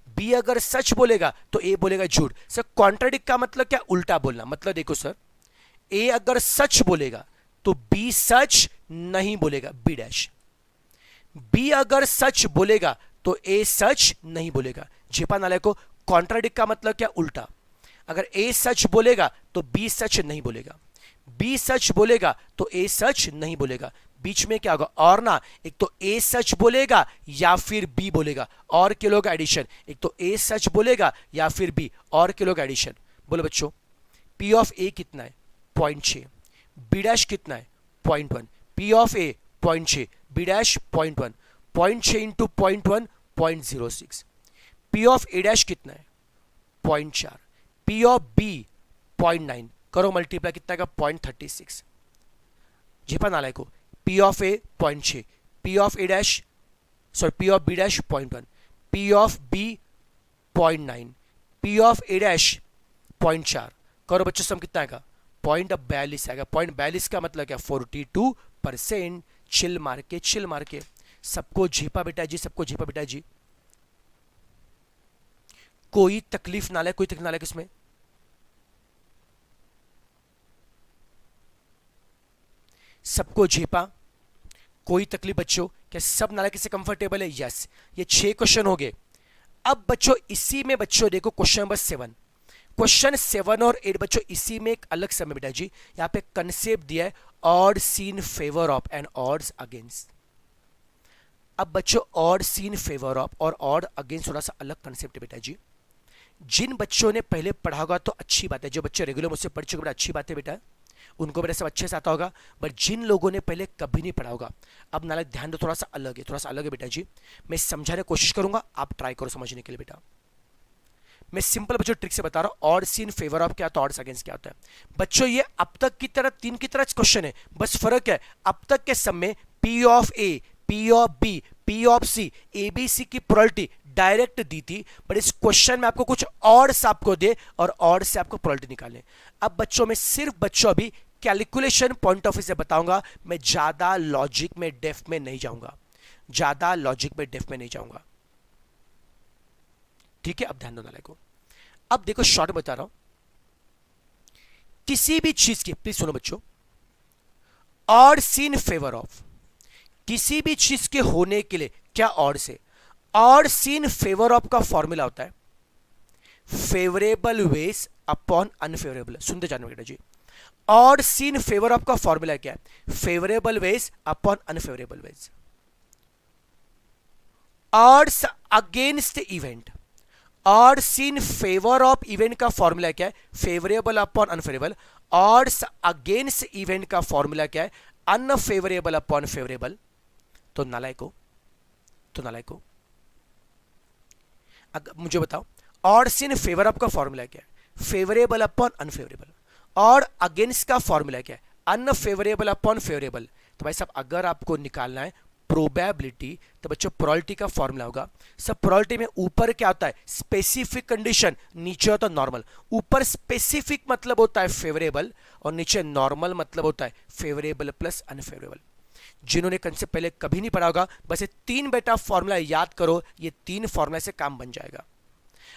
बी अगर सच बोलेगा तो ए बोलेगा झूठ। सर कॉन्ट्राडिक्ट का मतलब क्या, उल्टा बोलना। मतलब देखो सर, ए अगर सच बोलेगा तो बी सच नहीं बोलेगा, बी डैश। बी अगर सच बोलेगा तो ए सच नहीं बोलेगा, झेपा नाले को। कॉन्ट्राडिक्ट का मतलब क्या, उल्टा। अगर ए सच बोलेगा तो बी सच नहीं बोलेगा, बी सच बोलेगा तो ए सच नहीं बोलेगा। बीच में क्या होगा, और ना, एक तो ए सच बोलेगा या फिर बी बोलेगा, और के लोग एडिशन, एक तो ए सच बोलेगा या फिर बी, और के लोग एडिशन। बोलो बच्चों पी ऑफ ए कितना है 0.6, बी डैश कितना है 0.1, P of A 0.6, B dash 0.1, 0.6 into 0.1 0.06, P of A dash कितना है 0.4, पी ऑफ बी 0.9, करो मल्टीप्लाई कितना का 0.36, झेपा नालायक को, P of A 0.6, P of A dash sorry P of B dash 0.1, P of B 0.9, P of A dash 0.4, करो बच्चों सम कितना आएगा 0.42 आएगा। 0.42 का मतलब क्या 42%। चिल मार के सबको झेपा बेटा जी, सबको झेपा बेटा जी, कोई तकलीफ ना ले, कोई तकलीफ ना ले किसमें, सबको झेपा, कोई तकलीफ बच्चों, क्या सब नालायक से कंफर्टेबल है? यस। ये 6 क्वेश्चन हो गए। अब बच्चों इसी में बच्चों देखो क्वेश्चन नंबर 7, क्वेश्चन 7 और 8 बच्चों इसी में एक अलग समय बेटा जी, यहां पे कंसेप्ट दिया है odds in favour of and odds against. अब बच्चों ऑड सीन फेवर ऑफ और ऑड अगेंस्ट थोड़ा सा अलग कंसेप्ट है बेटा जी। जिन बच्चों ने पहले पढ़ा होगा तो अच्छी बात है, जो बच्चे रेगुलर मुझसे पढ़ चुके बेटा अच्छी बात है बेटा, उनको बेटा सब अच्छे से आता होगा। बट जिन लोगों ने पहले कभी नहीं पढ़ा होगा, अब नाले ध्यान दो, थोड़ा सा अलग है, थोड़ा सा अलग है बेटा जी। मैं समझाने की कोशिश करूंगा, आप ट्राई करो समझने के लिए बेटा। मैं सिंपल बच्चों ट्रिक से बता रहा हूं, ऑड सीन फेवर ऑफ क्या होता है, ऑड्स अगेंस्ट क्या होता है। बच्चों ये अब तक की तरह 3 की तरह क्वेश्चन है, बस फर्क है अब तक के सब में P of A, P of B, P of C, ABC की प्रोबेबिलिटी डायरेक्ट दी थी, पर इस क्वेश्चन में आपको कुछ ऑड्स आपको दे और ऑड से आपको प्रोबेबिलिटी निकालने। अब बच्चों में सिर्फ बच्चों अभी कैलकुलेशन पॉइंट ऑफ व्यू से बताऊंगा, मैं ज्यादा लॉजिक में डेप्थ में नहीं जाऊंगा, ज्यादा लॉजिक में डेप्थ में नहीं जाऊंगा, ठीक है। अब ध्यान दो नाले को, अब देखो शॉर्ट बता रहा हूं, किसी भी चीज की, प्लीज सुनो बच्चों, ऑड सीन फेवर ऑफ, किसी भी चीज के होने के लिए क्या ऑड से, ऑड सीन फेवर ऑफ का फॉर्मूला होता है फेवरेबल वेज अपॉन अनफेवरेबल। सुनते जानो बेटा जी, ऑड सीन फेवर ऑफ का फॉर्मूला क्या है, favourable ways upon unfavourable ways. Odds against event, odds in favour of event का फॉर्मूला क्या है, favourable upon unfavourable. Odds against event का फॉर्मूला क्या है, अनफेवरेबल अपॉन फेवरेबल। तो नालायको, तो नालायको मुझे बताओ, ऑड सीन फेवर ऑफ का फॉर्मूला क्या है, फेवरेबल अपॉन अनफेवरेबल। और अगेंस्ट का फॉर्मूला क्या है, अनफेवरेबल अपॉन फेवरेबल। तो भाई साहब अगर आपको निकालना है प्रोबेबिलिटी, तो बच्चों प्रोबेबिलिटी का फॉर्मूला होगा सब। प्रोबेबिलिटी में ऊपर क्या होता है स्पेसिफिक कंडीशन, नीचे होता है नॉर्मल। ऊपर स्पेसिफिक मतलब होता है फेवरेबल और नीचे नॉर्मल मतलब होता है फेवरेबल प्लस अनफेवरेबल। जिन्होंने कंसेप्ट पहले कभी नहीं पढ़ा होगा, बस ये 3 बेटा फॉर्मूला याद करो, ये 3 फॉर्मूला से काम बन जाएगा।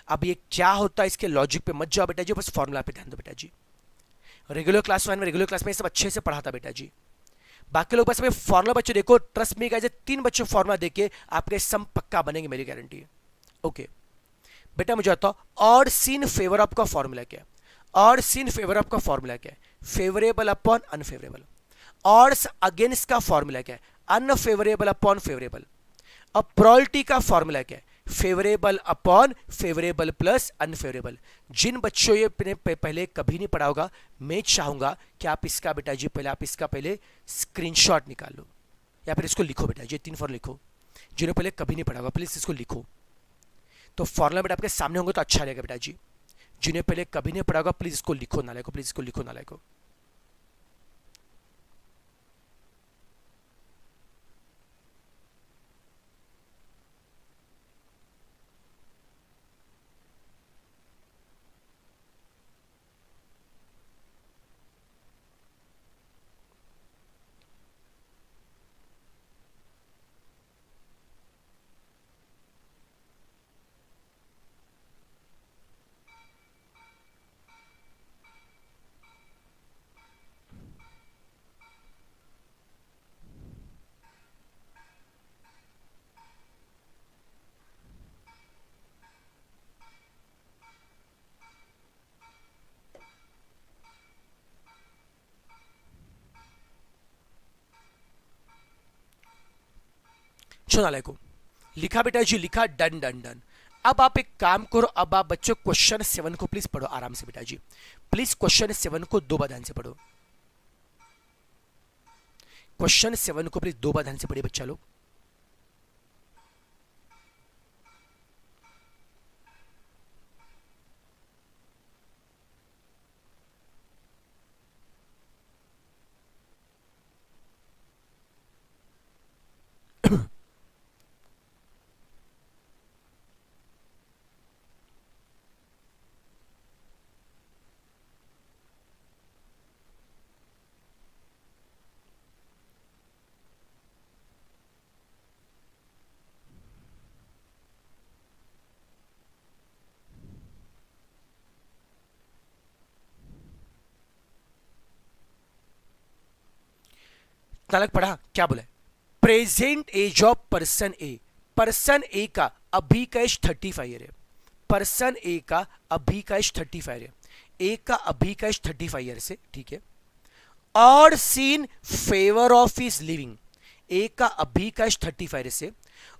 अब ये क्या होता है इसके लॉजिक पे मत जाओ बेटा जी, बस फॉर्मूला पे ध्यान दो बेटा जी। रेगुलर क्लास में सब अच्छे से पढ़ा था बेटा जी। बाकी लोग बस फॉर्मूला बच्चे देखो, ट्रस्ट मी गाइस, 3 बच्चों फॉर्मूला देके आपके सम पक्का बनेंगे, मेरी गारंटी है। ओके बेटा मुझे बताओ, ऑड सीन फेवर ऑफ का फॉर्मूला क्या है, ऑड सीन फेवर ऑफ का फॉर्मूला क्या है, favourable upon unfavourable. Odds against का फॉर्मूला क्या है, अनफेवरेबल अपॉन फेवरेबल। अब प्रोबेबिलिटी का फॉर्मूला क्या है, favourable upon favourable plus unfavourable. जिन बच्चों ये पहले कभी नहीं पढ़ा होगा, मैं चाहूंगा कि आप इसका बेटा जी पहले आप इसका पहले स्क्रीनशॉट निकाल लो या फिर इसको लिखो बेटा जी, 3 फॉर्मूला लिखो। जिन्होंने पहले कभी नहीं पढ़ा होगा प्लीज इसको लिखो, तो फॉर्मूला बेटा आपके सामने होंगे तो अच्छा रहेगा बेटा जी। जिन्हें पहले कभी नहीं पढ़ा होगा प्लीज इसको लिखो नाले को, प्लीज इसको लिखो नाले को। चलो नाले को लिखा बेटा जी, लिखा, डन डन डन। अब आप एक काम करो, अब आप बच्चों क्वेश्चन 7 को प्लीज पढ़ो आराम से बेटा जी, प्लीज क्वेश्चन 7 को दो बार ध्यान से पढ़ो, क्वेश्चन 7 को प्लीज दो बार ध्यान से पढ़िए बच्चा लोग। नालक पढ़ा क्या बोला, प्रेजेंट एज ऑफ पर्सन ए का अभी का एज 35 ईयर है, पर्सन ए का अभी का एज 35 है, ए का अभी का एज 35 ईयर से, ठीक है। और in favour of is living, A का अभी का एज 35 से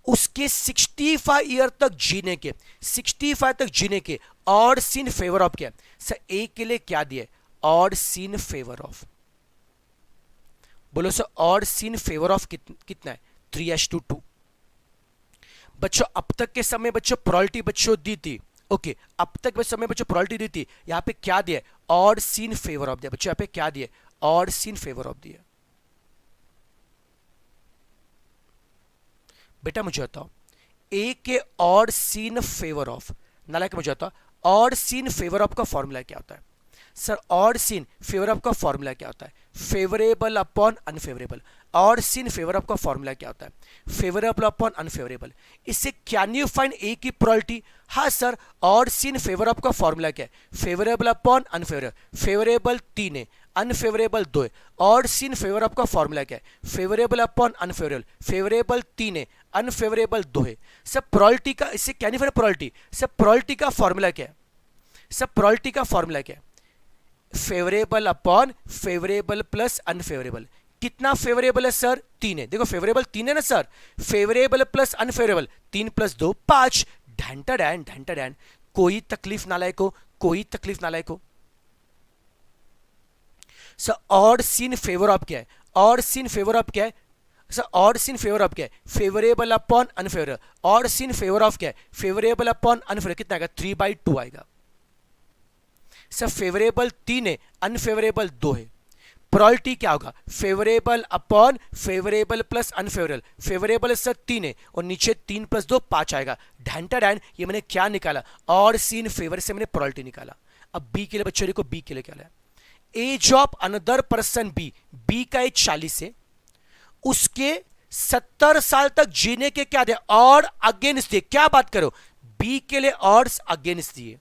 उसके 65 ईयर तक जीने के, 65 तक जीने के और सीन फेवर ऑफ क्या सर, ए के लिए क्या दिया, और सीन फेवर ऑफ, बोलो सर और सीन फेवर ऑफ कितना है 3:2। बच्चों अब तक के समय बच्चों प्रोबेबिलिटी बच्चों दी थी, ओके अब तक के समय बच्चों प्रोबेबिलिटी दी थी, यहां पे क्या दिया, और सीन फेवर ऑफ दिया बच्चों, यहां पे क्या दिया, और सीन फेवर ऑफ दिया। बेटा मुझे बताओ ए के और सीन फेवर ऑफ, नालायक मुझे बताओ और सीन फेवर ऑफ का फॉर्मूला क्या होता है सर, और सीन फेवर ऑफ का फॉर्मूला क्या होता है, फेवरेबल अपॉन अनफेवरेबल, और सीन फेवर ऑफ का फॉर्मूला क्या होता है, फेवरेबल अपॉन अनफेवरेबल। इससे कैन यू फाइंड ए की प्रोबेबिलिटी, हाँ सर, और सीन फेवर ऑफ का फॉर्मूला क्या है, फेवरेबल अपॉन अनफेवरेबल, फेवरेबल 3 है अनफेवरेबल 2 है, और सीन फेवर ऑफ का फॉर्मूला क्या है, फेवरेबल अपॉन अनफेवरेबल, फेवरेबल 3 है अनफेवरेबल 2 है। सब प्रोबेबिलिटी का, इससे कैन यू फाइंड प्रोबेबिलिटी, सब प्रोबेबिलिटी का फॉर्मूला क्या है, सब प्रोबेबिलिटी का फॉर्मूला क्या है, favourable upon favourable plus unfavourable. कितना फेवरेबल है सर, 3 है, देखो फेवरेबल 3 है ना सर, फेवरेबल प्लस अनफेवरेबल 3 + 2 5, ढंटा डैन, कोई तकलीफ ना लाए को, कोई तकलीफ ना लाए को sir. Odds in favour of क्या है, ऑड सीन फेवर ऑफ क्या है sir, odds in favour of क्या है, favourable upon unfavourable, odds in favour of क्या है, फेवरेबल अपॉन अनफेवरेबल, कितना आएगा 3/2 आएगा सर। फेवरेबल 3 है अनफेवरेबल 2 है, प्रोबेबिलिटी क्या होगा, favourable upon favourable plus unfavourable, favourable sir 3 है और नीचे 3 + 2 5 आएगा, ढंटा डैन। ये मैंने क्या निकाला, और सीन फेवर से मैंने प्रोबेबिलिटी निकाला। अब बी के लिए बच्चों को, बी के लिए क्या है, age of another person B, B का एज 40 है, उसके 70 साल तक जीने के क्या दे, और अगेंस्ट दिए, क्या बात करो, बी के लिए और अगेंस्ट दिए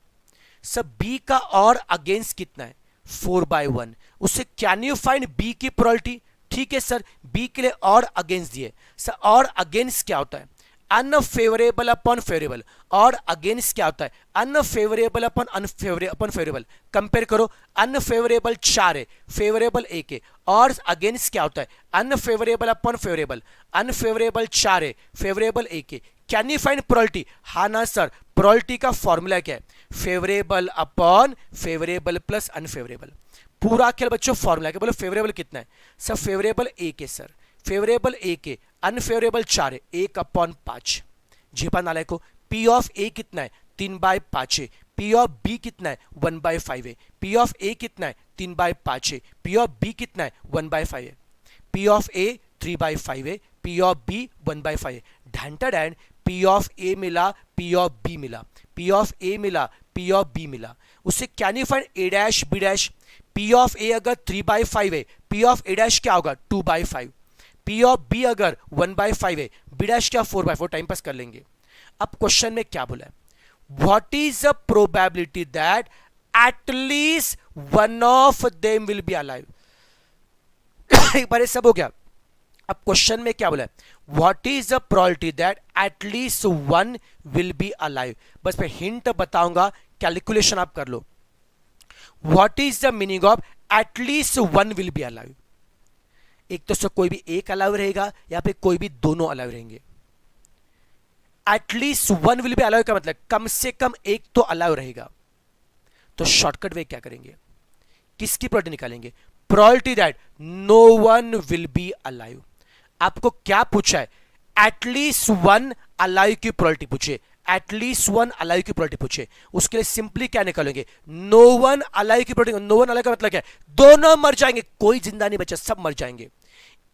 सब, बी का और अगेंस्ट कितना है 4/1, उससे कैन यू फाइंड बी की प्रोबेबिलिटी, ठीक है सर। बी के लिए और अगेंस्ट दिए सर, और अगेंस्ट क्या होता है, अनफेवरेबल अपॉन फेवरेबल, और अगेंस्ट क्या होता है, अनफेवरेबल अपॉन फेवरेबल। कंपेयर करो, अनफेवरेबल 4 है, फेवरेबल 1 है, और अगेंस्ट क्या होता है, अनफेवरेबल अपॉन फेवरेबल, अनफेवरेबल 4 है, फेवरेबल 1 है। कैन यू फाइंड प्रोबेबिलिटी, हाँ ना सर, प्रोबेबिलिटी का फॉर्मूला क्या है, favourable upon favourable plus unfavourable. पूरा खेल बच्चों फॉर्मूला क्या, बोलो फेवरेबल कितना है सर, फेवरेबल 1 है सर, फेवरेबल 1 है, अनफेवरेबल 4 है, 1/5। झेपा नालाय को, पी ऑफ ए कितना है 3/5 है, पी ऑफ बी कितना है 1/5 है, पी ऑफ ए कितना है 3/5 है, पी ऑफ बी कितना है 1/5 है, पी ऑफ ए 3/5 है, पी ऑफ बी 1/5 है, ढंटा डैन। पी ऑफ ए मिला, पी ऑफ बी मिला, पी ऑफ ए मिला, पी ऑफ बी मिला, उससे can you find A dash B dash. P of A अगर 3/5 है, पी ऑफ ए डैश क्या होगा 2/5, पी ऑफ बी अगर 1/5 है, बी डैश क्या 4/4, टाइम पास कर लेंगे। अब क्वेश्चन में क्या बोला है, what is the probability that at least one of them will be alive. एक बार ये सब हो गया। अब क्वेश्चन में क्या बोला है, what is the probability that at least one will be alive. बस मैं हिंट बताऊंगा, कैलकुलेशन आप कर लो। What is the meaning of at least one will be alive. एक तो कोई भी एक अलाइव रहेगा, या फिर कोई भी दोनों अलाइव रहेंगे। At least one will B allow का मतलब कम से कम एक तो अलाउ रहेगा। तो शॉर्टकट वे क्या करेंगे, किसकी प्रोबेबिलिटी निकालेंगे, probability that no one will be alive. आपको क्या पूछा है, एटलीस्ट वन अलाइव की प्रोबेबिलिटी पूछे, एटलीस्ट वन अलाइव की प्रोबेबिलिटी पूछे, उसके लिए सिंपली क्या निकालेंगे, नो वन अलाइव की प्रोबेबिलिटी। नो वन अलाइव का मतलब क्या है, दोनों मर जाएंगे, कोई जिंदा नहीं बचा, सब मर जाएंगे।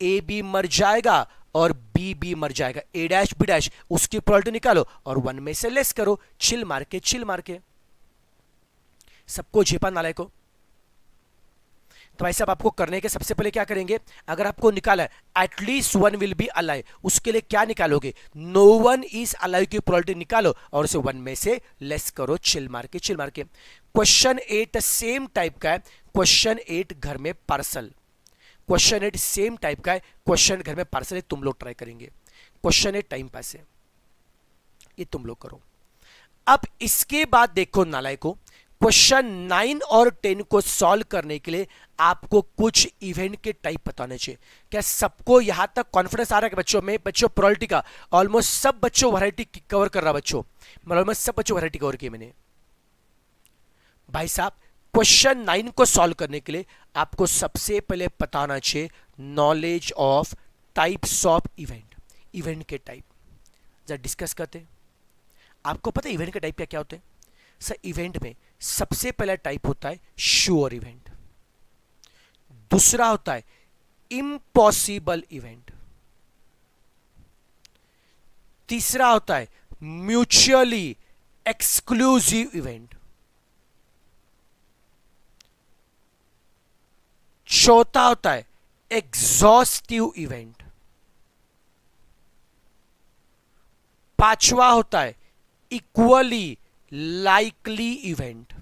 ए बी मर जाएगा और बी बी मर जाएगा, ए डैश बी डैश, उसकी प्रोबेबिलिटी निकालो और वन में से लेस करो, चिल मार के चिल मार के, सबको झेपा नालायक को। तो भाई साहब आपको करने के सबसे पहले क्या करेंगे, अगर आपको निकाला है at least one will be alive, उसके लिए क्या निकालोगे, नो वन इज अलाइव की प्रोबेबिलिटी निकालो और उसे वन में से लेस करो, चिल मार के चिल मार के। क्वेश्चन 8 सेम टाइप का है, क्वेश्चन 8 घर में पार्सल, क्वेश्चन 8 सेम टाइप का है, क्वेश्चन घर में पार्सल है, तुम लोग ट्राई करेंगे। क्वेश्चन 8 टाइम पास है, ये तुम लोग करो। अब इसके बाद देखो नालायको, क्वेश्चन 9 और 10 को सॉल्व करने के लिए आपको कुछ इवेंट के टाइप बताने चाहिए। क्या सबको यहां तक कॉन्फिडेंस आ रहा है कि बच्चों में, बच्चों प्रोबेबिलिटी का ऑलमोस्ट सब बच्चों वैरायटी कवर कर रहा, बच्चों मतलब ऑलमोस्ट सब बच्चों वैरायटी कवर की मैंने। भाई साहब क्वेश्चन 9 को सॉल्व करने के लिए आपको सबसे पहले बताना चाहिए knowledge of types of event, event के टाइप जरा डिस्कस करते हैं। आपको पता है इवेंट के टाइप क्या क्या होते हैं सर? इवेंट में सबसे पहला टाइप होता है श्योर इवेंट, दूसरा होता है इम्पॉसिबल इवेंट, तीसरा होता है म्यूचुअली एक्सक्लूसिव इवेंट, चौथा होता है एग्जॉस्टिव इवेंट, पांचवा होता है इक्वली लाइकली इवेंट,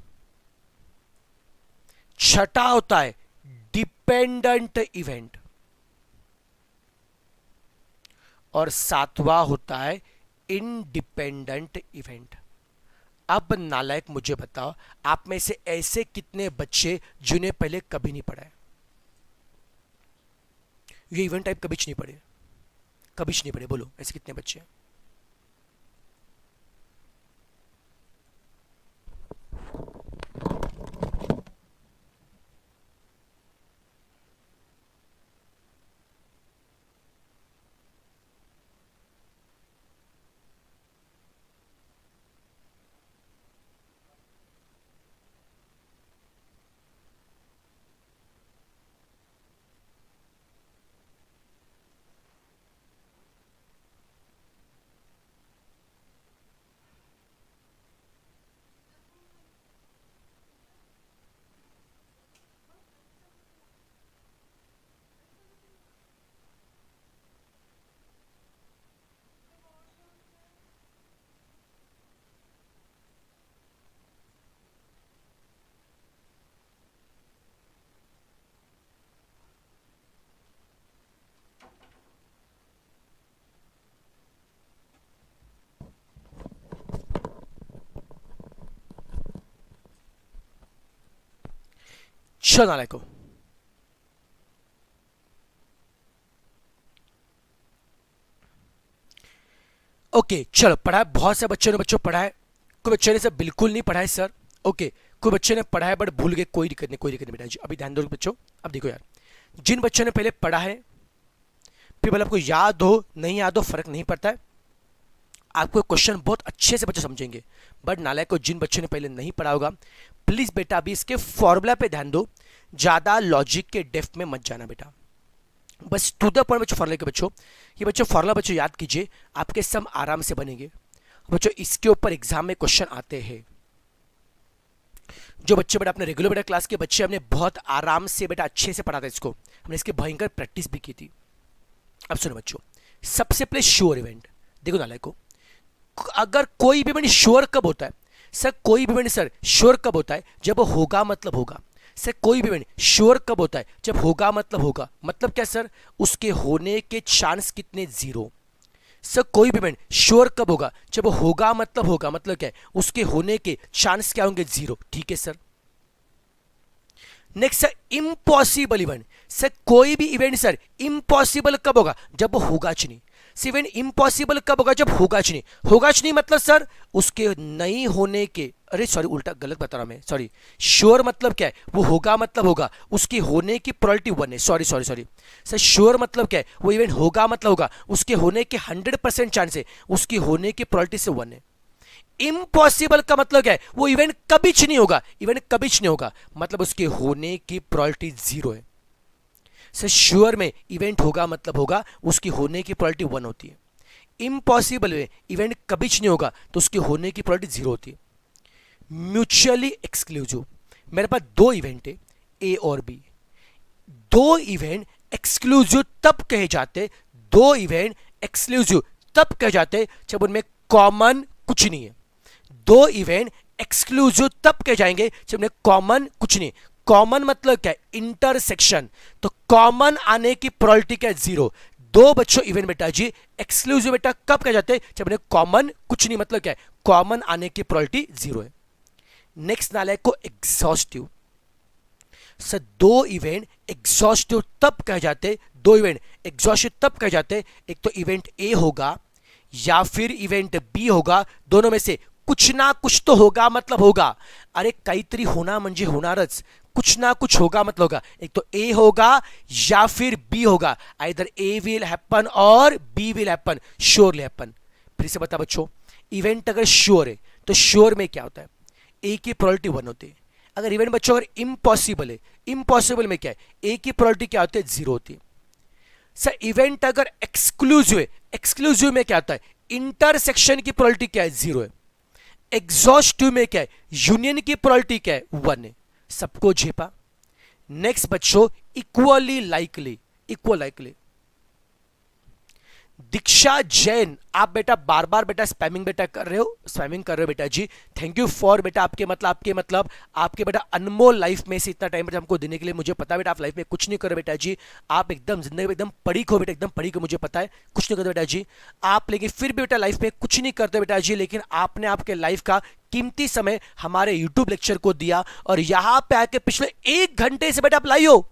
छठा होता है डिपेंडेंट इवेंट और सातवां होता है इंडिपेंडेंट इवेंट। अब नालायक मुझे बताओ, आप में से ऐसे कितने बच्चे जिन्हें पहले कभी नहीं पढ़ा है, ये इवेंट टाइप कभी नहीं पढ़े, कभी नहीं पढ़े, बोलो ऐसे कितने बच्चे हैं? चलो नालायको, ओके चलो पढ़ा, बहुत से बच्चों ने पढ़ा है, कोई बच्चे ने सब बिल्कुल नहीं पढ़ा है सर, ओके कोई बच्चे ने पढ़ा है बट भूल गए, कोई दिक्कत नहीं, कोई दिक्कत नहीं बेटा जी, अभी ध्यान दो बच्चों। अब देखो यार, जिन बच्चों ने पहले पढ़ा है फिर मतलब आपको याद हो नहीं याद हो फर्क नहीं पड़ता है, आपको क्वेश्चन बहुत अच्छे से बच्चे समझेंगे। बट नालायक को जिन बच्चों ने पहले नहीं पढ़ा होगा प्लीज बेटा अभी इसके फॉर्मूला पे ध्यान दो, ज्यादा लॉजिक के डेप्थ में मत जाना बेटा, बस टू द पॉइंट बच्चों फॉर्मूला के बच्चों, ये बच्चों फॉर्मूला बच्चों याद कीजिए, आपके सम आराम से बनेंगे बच्चों। इसके ऊपर एग्जाम में क्वेश्चन आते हैं, जो बच्चे बेटा अपने रेगुलर बेटा क्लास के बच्चे हमने बहुत आराम से बेटा अच्छे से पढ़ा था इसको, हमने इसकी भयंकर प्रैक्टिस भी की थी। अब सुनो बच्चों, सबसे पहले श्योर इवेंट देखो नालायक को, अगर कोई भी इवेंट श्योर कब होता है सर, कोई भी इवेंट सर श्योर कब होता है, जब होगा मतलब होगा। सर कोई भी इवेंट श्योर कब होता है, जब होगा मतलब होगा, मतलब क्या सर, उसके होने के चांस कितने, जीरो। सर कोई भी इवेंट श्योर कब होगा, जब होगा मतलब होगा, मतलब क्या है, उसके होने के चांस क्या होंगे, जीरो, ठीक है sir. Next sir impossible event, sir कोई भी इवेंट सर इम्पॉसिबल कब होगा, जब होगा च नहीं। इवेंट इम्पॉसिबल कब होगा? जब होगा नहीं। होगा नहीं मतलब सर उसके नहीं होने के, अरे सॉरी उल्टा गलत बता रहा मैं, सॉरी। श्योर मतलब क्या है? वो होगा मतलब होगा, उसके होने की प्रोबेबिलिटी 1 है। Sorry sorry sorry sir, sure मतलब क्या है? वो इवेंट होगा मतलब होगा, उसके होने के 100% चांस है, उसकी होने की प्रोबेबिलिटी से 1 है। इम्पॉसिबल का मतलब क्या है? वो इवेंट कभी नहीं होगा, इवेंट कभी नहीं होगा मतलब उसके होने की प्रोबेबिलिटी 0 है। सर श्योर में इवेंट होगा मतलब होगा, उसकी होने की प्रोबेबिलिटी 1 होती है। इम्पॉसिबल में इवेंट कभी नहीं होगा तो उसके होने की प्रोबेबिलिटी 0 होती है। म्यूचुअली एक्सक्लूसिव, मेरे पास 2 इवेंट है ए और बी। 2 इवेंट एक्सक्लूसिव तब कहे जाते, 2 इवेंट एक्सक्लूसिव तब कहे जाते जब उनमें कॉमन कुछ नहीं है। 2 इवेंट एक्सक्लूसिव तब कहे जाएंगे जब उनमें कॉमन कुछ नहीं। कॉमन मतलब क्या है? इंटरसेक्शन। तो कॉमन आने की प्रोबेबिलिटी क्या है? 0। 2 बच्चों इवेंट बेटा जी एक्सक्लूसिव बेटा कब कहे जाते हैं? जब उन्हें कॉमन कुछ नहीं, मतलब क्या है? कॉमन आने की प्रोबेबिलिटी 0 है। नेक्स्ट नालायक को एग्जॉस्टिव। सर 2 इवेंट एग्जॉस्टिव तब कहे जाते, 2 इवेंट एग्जॉस्टिव तब कहे जाते, एक तो इवेंट ए होगा या फिर इवेंट बी होगा, दोनों में से कुछ ना कुछ तो होगा मतलब होगा। अरे काहीतरी होना म्हणजे होणारच, कुछ ना कुछ होगा मतलब होगा। एक तो ए होगा या फिर बी होगा, आइदर ए विल हैपन और B will happen, surely happen. फिर से बता बच्चों, इवेंट अगर श्योर है तो श्योर में क्या होता है? ए की प्रोबेबिलिटी 1 होती है। अगर इवेंट बच्चों अगर इम्पॉसिबल है, इम्पॉसिबल में क्या है? ए की प्रोबेबिलिटी क्या होती है? 0 होती है। सर इवेंट अगर एक्सक्लूसिव है, एक्सक्लूसिव में क्या होता है? इंटरसेक्शन की प्रोबेबिलिटी क्या है? 0 है। एग्जॉस्टिव में क्या है? यूनियन की प्रोबेबिलिटी क्या है? 1 है। सबको झेपा। नेक्स्ट बच्चों इक्वली लाइकली, इक्वल लाइकली। दीक्षा जैन, आप बेटा बार बार बेटा स्पैमिंग बेटा कर रहे हो, स्पैमिंग कर रहे हो बेटा जी। थैंक यू फॉर बेटा आपके बेटा अनमोल लाइफ में से इतना टाइम बेटा हमको देने के लिए। मुझे पता है बेटा आप लाइफ में कुछ नहीं कर रहे बेटा जी, आप एकदम जिंदगी में एकदम पढ़ी हो बेटा, एकदम पढ़ी हो, मुझे पता है कुछ नहीं करते बेटा जी आप, लेकिन फिर भी बेटा लाइफ में कुछ नहीं करते बेटा जी। लेकिन आपने आपके लाइफ का कीमती समय हमारे यूट्यूब लेक्चर को दिया और यहां पे आके पिछले 1 घंटे से बेटा आप लाई हो,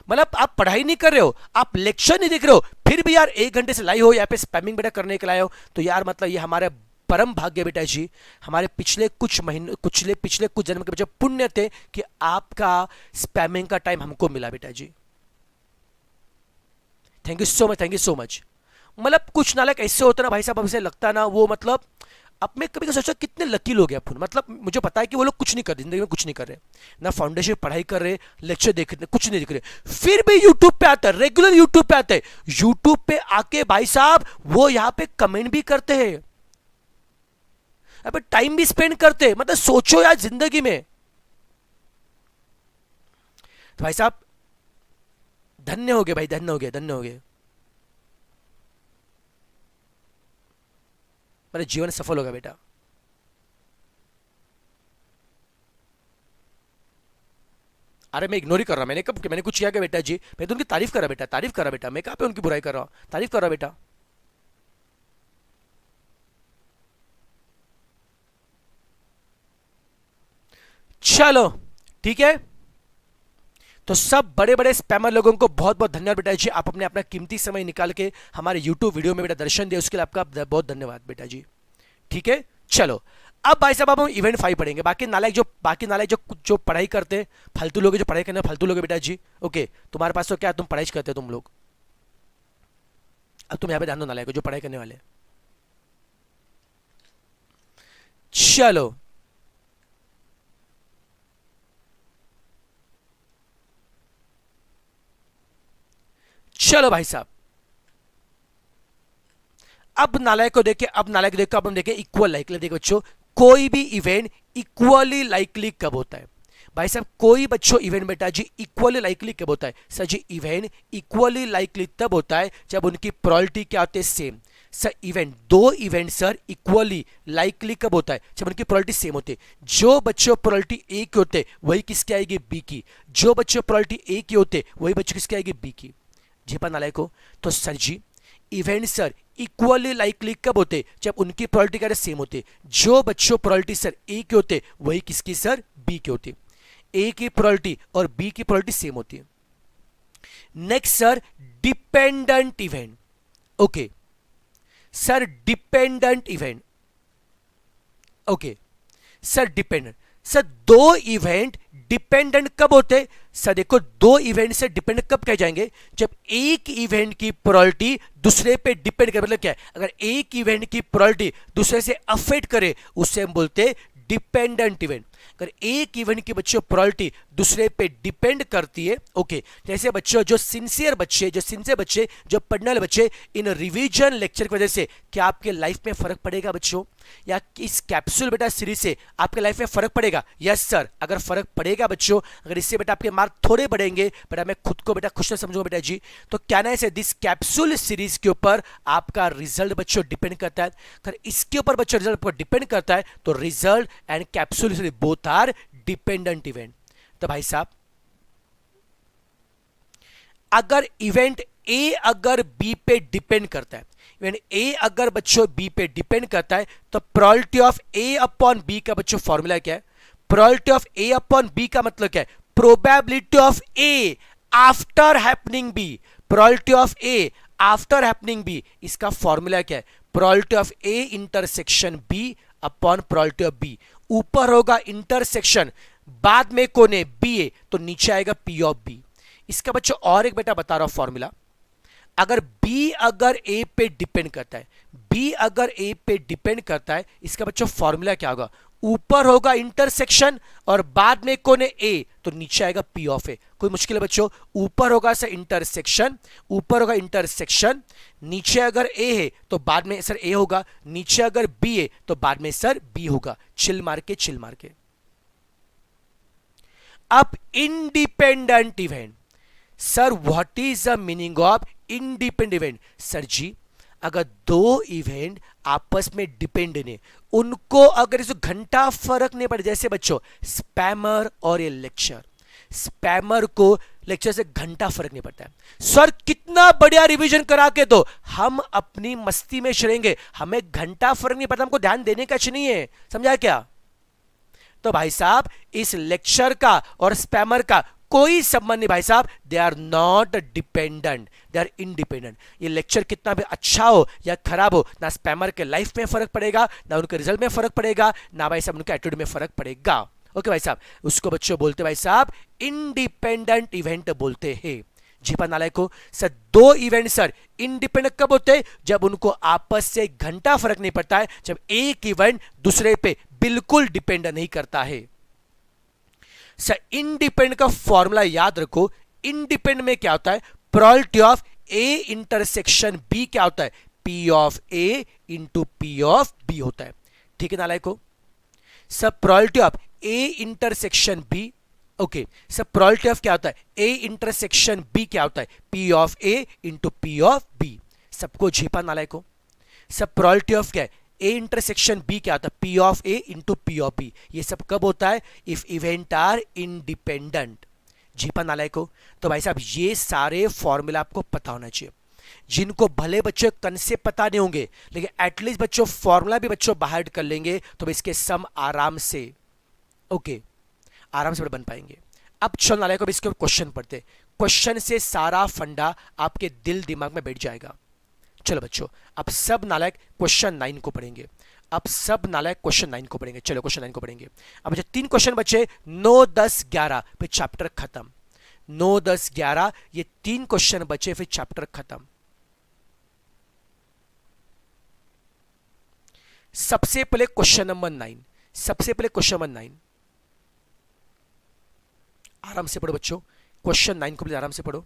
मतलब आप पढ़ाई नहीं कर रहे हो, आप लेक्चर नहीं देख रहे हो, फिर भी यार 1 घंटे से लाई हो यहाँ पे स्पैमिंग बेटा करने के लाए हो। तो यार मतलब ये हमारे परम भाग्य बेटा जी, हमारे पिछले कुछ महीने पिछले कुछ जन्म के बच्चे पुण्य थे कि आपका स्पैमिंग का टाइम हमको मिला बेटा जी। Thank you so much, thank you so much. मतलब कुछ नालायक ऐसे होता ना भाई साहब, हमसे लगता ना वो, मतलब अब मैं कभी सोचा कितने लकी लोग हैं अपन, मतलब मुझे पता है कि वो लोग कुछ नहीं कर रहे जिंदगी में, कुछ नहीं कर रहे ना, फाउंडेशन पढ़ाई कर रहे, लेक्चर देख रहे, कुछ नहीं दिख रहे, फिर भी यूट्यूब पे आता है, रेगुलर यूट्यूब पे आते हैं। यूट्यूब पे आके भाई साहब वो यहाँ पे कमेंट भी करते हैं, अब टाइम भी स्पेंड करते हैं। मतलब सोचो यार जिंदगी में, तो भाई साहब धन्य हो गए भाई, धन्य हो गए, धन्य हो गए, मेरा जीवन सफल होगा बेटा। अरे मैं इग्नोर ही कर रहा, मैंने कब, मैंने कुछ किया क्या बेटा जी? मैं तो उनकी तारीफ कर रहा बेटा, तारीफ कर रहा बेटा, मैं कहां पे उनकी बुराई कर रहा हूं, तारीफ कर रहा बेटा। चलो ठीक है, तो सब बड़े बड़े स्पैमर लोगों को बहुत बहुत धन्यवाद बेटा जी, आप अपने अपना कीमती समय निकाल के हमारे यूट्यूब वीडियो में बेटा दर्शन दिए, उसके लिए आपका बहुत धन्यवाद बेटा जी। ठीक है चलो, अब भाई साहब अब हम इवेंट 5 पढ़ेंगे। बाकी नालायक जो पढ़ाई करते हैं, फालतू लोग जो पढ़ाई करने फालतू लोग बेटा जी। ओके तुम्हारे पास तो क्या, तुम पढ़ाई करते हो तुम लोग, अब तुम यहाँ पे ध्यान दो नालायक जो पढ़ाई करने वाले। चलो चलो भाई साहब, अब नालायक को देखे, अब हम देखें इक्वल लाइकली। देखो बच्चों, कोई भी इवेंट इक्वली लाइकली कब होता है? भाई साहब कोई बच्चों इवेंट बेटा जी इक्वली लाइकली कब होता है? सर जी इवेंट इक्वली लाइकली तब होता है जब उनकी प्रोबेबिलिटी क्या होती है? Same. Sir event, 2 event sir equally likely कब होता है? जब उनकी प्रोबेबिलिटी सेम होती है। जो बच्चों प्रोबेबिलिटी ए की होते हैं वही किसकी आएगी? बी की। जो बच्चों प्रोबेबिलिटी ए की होते हैं वही बच्चों किसकी आएगी? बी की। झेपा नालायक को, तो सर जी इवेंट सर इक्वली लाइकली कब होते? जब उनकी प्रोबेबिलिटी क्या सेम होते। जो बच्चों प्रोबेबिलिटी सर ए के होते वही किसकी सर? बी के होते। ए की प्रोबेबिलिटी और बी की प्रोबेबिलिटी सेम होती है। Next sir dependent event. Okay sir dependent event, okay sir dependent, sir दो इवेंट डिपेंडेंट कब होते? सर देखो दो इवेंट से डिपेंडेंट कब कहे जाएंगे? जब एक इवेंट की प्रोबेबिलिटी दूसरे पे डिपेंड करे। मतलब क्या है? अगर एक इवेंट की प्रोबेबिलिटी दूसरे से अफेक्ट करे उससे हम बोलते डिपेंडेंट इवेंट। अगर एक इवेंट की बच्चों प्रोबेबिलिटी दूसरे पे डिपेंड करती है, ओके, जैसे बच्चों जो सिंसियर बच्चे जो पढ़ने वाले बच्चे, इन रिवीजन लेक्चर की वजह से क्या आपके लाइफ में फर्क पड़ेगा बच्चों? या इस कैप्सूल बेटा सीरीज से आपके लाइफ में फर्क पड़ेगा? यस सर, अगर फर्क पड़ेगा बच्चों, अगर इससे बेटा आपके मार्क थोड़े बढ़ेंगे, बेटा मैं खुद को बेटा खुश ना समझूंगा बेटा जी, तो क्या ना है दिस कैप्सूल सीरीज के ऊपर आपका रिजल्ट बच्चों डिपेंड करता है। अगर इसके ऊपर बच्चों रिजल्ट पर डिपेंड करता है तो result and capsule series both are dependent event. तो भाई साहब अगर इवेंट ए अगर बी पे डिपेंड करता है, इवेंट ए अगर बच्चों बी पे डिपेंड करता है, तो probability of A upon B का बच्चों फॉर्मूला क्या है? Probability of A upon B का मतलब क्या है? Probability of A after happening B. Probability of A after happening B, इसका फॉर्मूला क्या है? Probability of A intersection B upon probability of B. ऊपर होगा इंटरसेक्शन, बाद में कौन है? बी ए, तो नीचे आएगा पी ऑफ बी। इसका बच्चों और एक बेटा बता रहा हूं फॉर्मूला। अगर B अगर A पे डिपेंड करता है, B अगर A पे डिपेंड करता है, इसका बच्चों फॉर्मूला क्या होगा? ऊपर होगा इंटरसेक्शन और बाद में कौन है? A, तो नीचे आएगा P ऑफ A। कोई मुश्किल है बच्चों? ऊपर होगा सर इंटरसेक्शन, ऊपर होगा इंटरसेक्शन, नीचे अगर A है तो बाद में सर A होगा, नीचे अगर B है तो बाद में सर B होगा। चिल मार के, चिल मार के। अब independent event, sir what is the meaning of independent event? Sir जी अगर दो इवेंट आपस में डिपेंडेंट है, उनको अगर इस घंटा फर्क नहीं पड़े, जैसे बच्चों स्पैमर और ये लेक्चर, स्पैमर को लेक्चर से घंटा फर्क नहीं पड़ता है। सर कितना बढ़िया रिवीजन करा के दो, हम अपनी मस्ती में चलेंगे, हमें घंटा फर्क नहीं पड़ता, हमको ध्यान देने का नहीं है। समझा क्या? तो भाई साहब इस लेक्चर का और स्पैमर का कोई संबंध नहीं भाई साहब, they are not dependent, they are independent. ये लेक्चर कितना भी अच्छा हो या खराब हो, ना स्पैमर के लाइफ में फर्क पड़ेगा, ना उनके रिजल्ट में फर्क पड़ेगा, ना भाई साहब उनके एटीट्यूड में फर्क पड़ेगा। ओके भाई साहब, उसको बच्चों बोलते भाई साहब इंडिपेंडेंट इवेंट बोलते हैं। जी पर नालायक को सर दो इवेंट सर इंडिपेंडेंट कब होते हैं? जब उनको आपस से घंटा फर्क नहीं पड़ता है, जब एक इवेंट दूसरे पे बिल्कुल डिपेंड नहीं करता है। सर इंडिपेंडेंट का फॉर्मूला याद रखो, इंडिपेंडेंट में क्या होता है? Probability of A intersection B क्या होता है? P of A into P of B होता है। ठीक है नालायक को? Sir probability of A intersection B, okay sir probability of क्या होता है? ए इंटरसेक्शन बी क्या होता है? P of A into P of B. सबको झेपा नालायक को? सर प्रोबेबिलिटी ऑफ क्या है? ए इंटरसेक्शन बी क्या होता है? P of A into P of B. ये सब कब होता है? If event are independent. जीपा नालायक को? तो भाई साहब ये सारे फॉर्मूला आपको पता होना चाहिए, जिनको भले बच्चों कंसेप्ट पता नहीं होंगे लेकिन एटलीस्ट बच्चों फॉर्मूला भी बच्चों बाहर कर लेंगे तो इसके सम आराम से, ओके आराम से बन पाएंगे। अब चलो नालायक को इसके क्वेश्चन पढ़ते, क्वेश्चन से सारा फंडा आपके दिल दिमाग में बैठ जाएगा। चलो बच्चों अब सब नालायक क्वेश्चन 9 को पढ़ेंगे, अब सब नालायक क्वेश्चन 9 को पढ़ेंगे। चलो क्वेश्चन 9 को पढ़ेंगे। अब जो 3 क्वेश्चन बचे 9, 10, 11 फिर चैप्टर खत्म। 9, 10, 11 ये 3 क्वेश्चन बचे फिर चैप्टर खत्म। सबसे पहले क्वेश्चन नंबर 9, सबसे पहले क्वेश्चन नंबर 9 आराम से पढ़ो बच्चों, क्वेश्चन 9 को आराम से पढ़ो।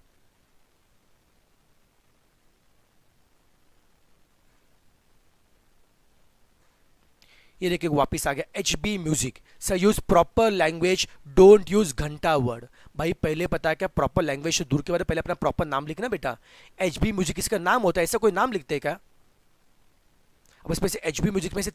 ये देखिए वापिस आ गया HB music. Sir use proper language, don't use घंटा वर्ड। भाई पहले पता है क्या प्रॉपर लैंग्वेज से दूर के बाद पहले अपना प्रॉपर नाम लिखना बेटा। HB म्यूजिक इसका नाम होता है, ऐसा कोई नाम लिखते हैं क्या? अब इसमें से HB म्यूजिक में से